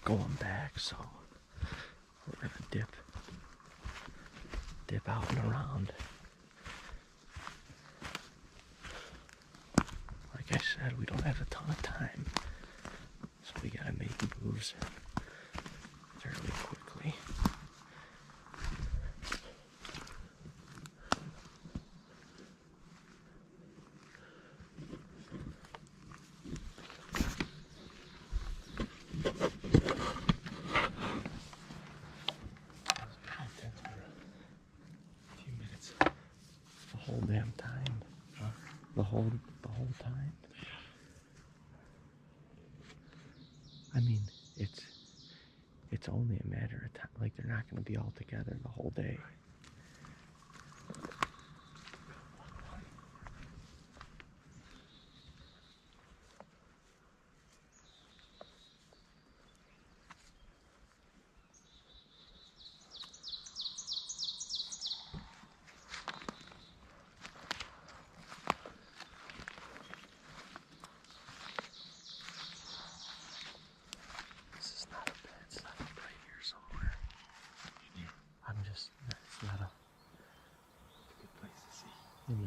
Going back, so we're gonna dip out and around. Like I said, we don't have a ton of time, so we gotta make moves fairly quickly. Whole damn time. Huh? The whole time. I mean, it's only a matter of time. Like, they're not going to be all together the whole day.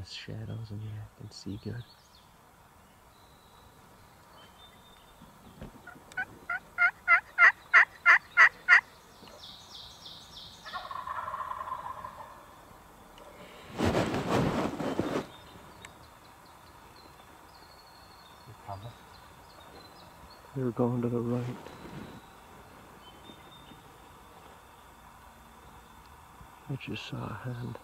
the shadows in here. I can see good. They're going to the right. I just saw a hand.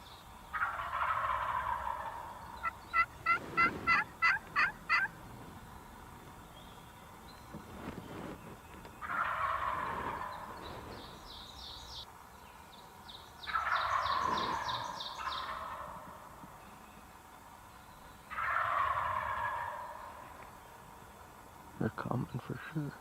They're coming for sure.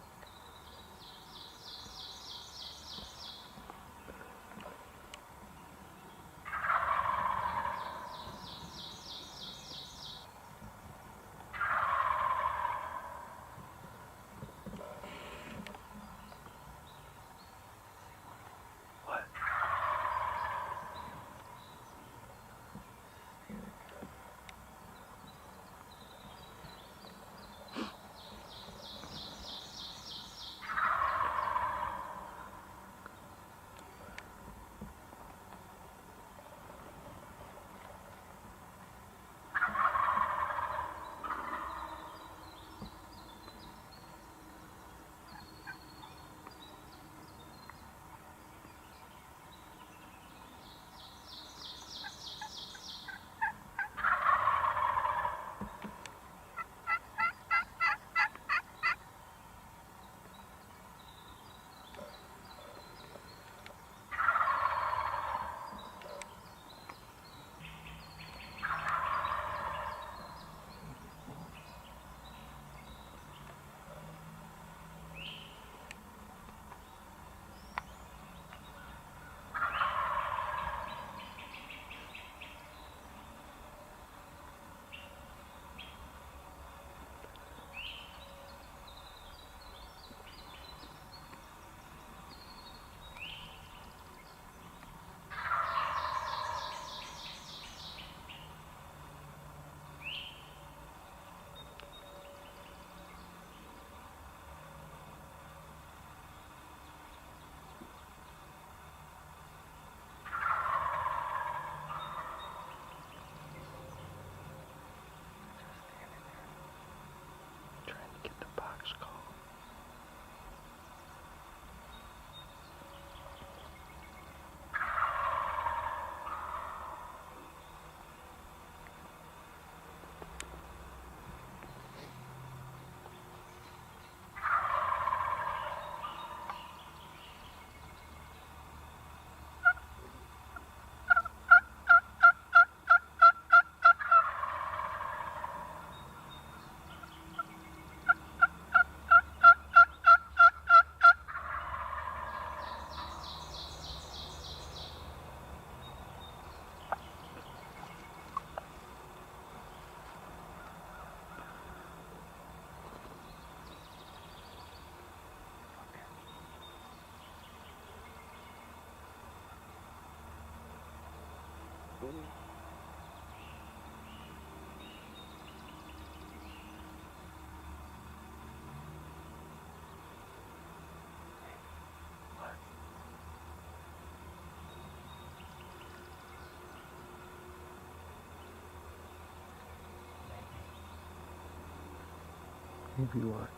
Maybe what?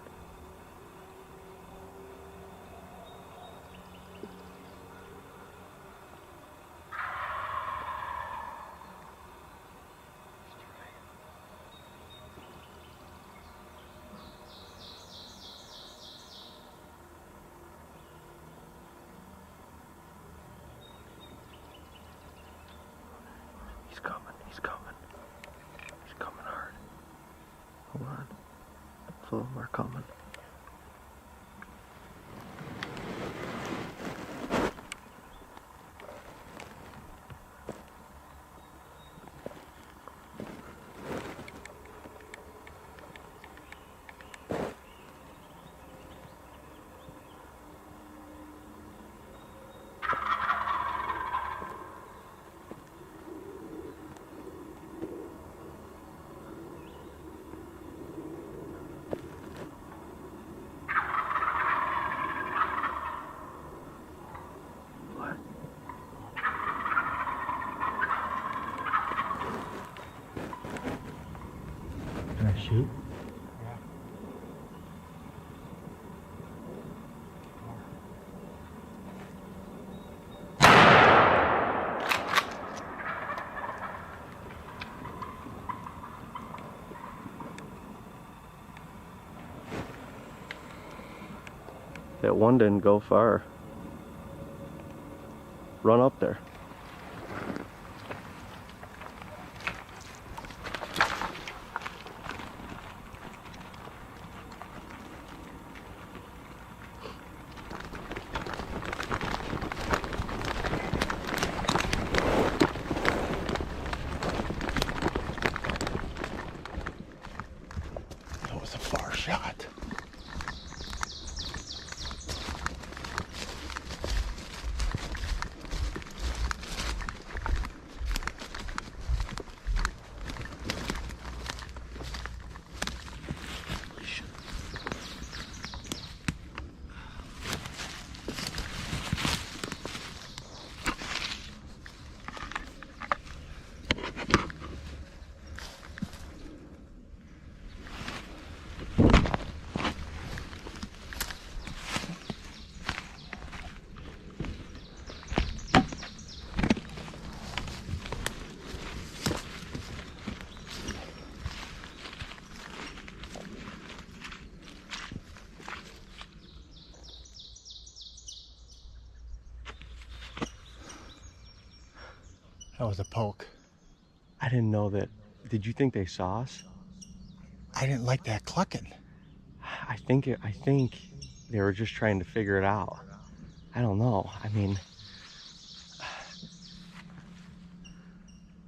He's coming, he's coming. He's coming hard. Hold on. Some of them are coming. That one didn't go far. Run up there. That was a far shot. That was a poke. I didn't know that. Did you think they saw us? I didn't like that clucking. I think they were just trying to figure it out. I don't know. I mean,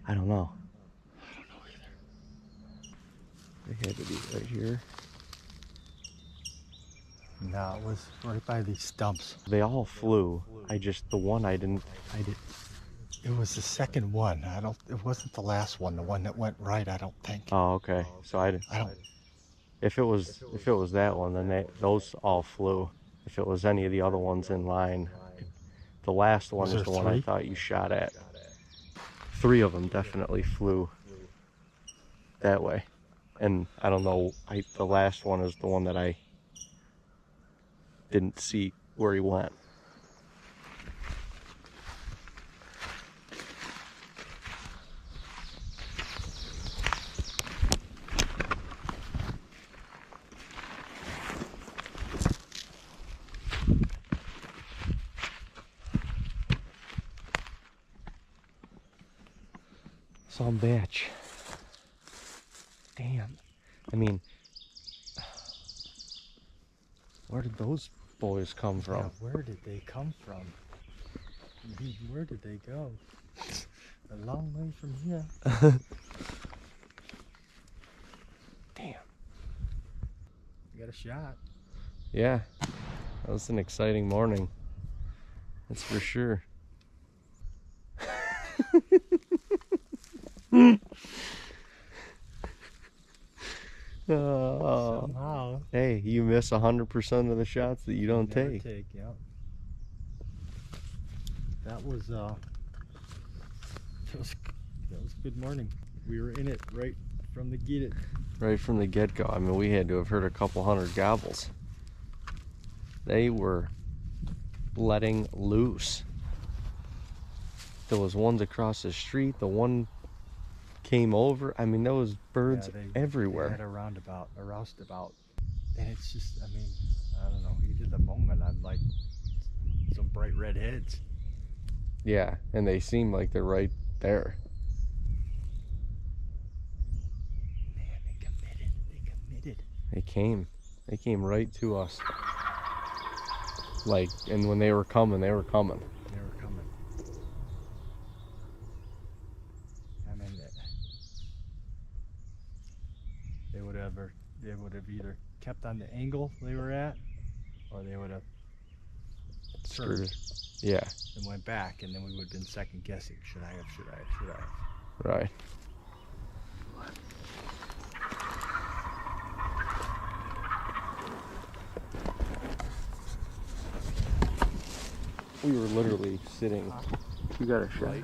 I don't know. I don't know either. They had to be right here. No, it was right by these stumps. They all flew. The one I did. It was the second one. It wasn't the last one, the one that went right, I don't think. Oh, okay. So I don't. if it was that one, then those all flew. If it was any of the other ones in line, the last one is the one I thought you shot at. 3 of them definitely flew that way, and I don't know. The last one is the one that I didn't see where he went. Some bitch. Damn. I mean, where did those boys come from? Yeah, where did they come from? Where did they go? A long way from here. Damn. You got a shot. Yeah. That was an exciting morning. That's for sure. Somehow. Hey, you miss 100% of the shots that you don't take. Yeah. That was a good morning. We were in it right from the get. Right from the get-go. I mean, we had to have heard a couple hundred gobbles. They were letting loose. There was ones across the street. The one came over. I mean, there was birds everywhere. They had a roustabout. And it's just, I mean, I don't know. Heat of the moment. I'm like some bright red heads. Yeah, and they seem like they're right there. Man, they committed. They came right to us. Like, and when they were coming. They were coming. I mean, they would have either kept on the angle they were at, or they would have Screwed. Yeah. and went back, and then we would have been second guessing. Should I have? Right. We were literally sitting. You got a shot. Right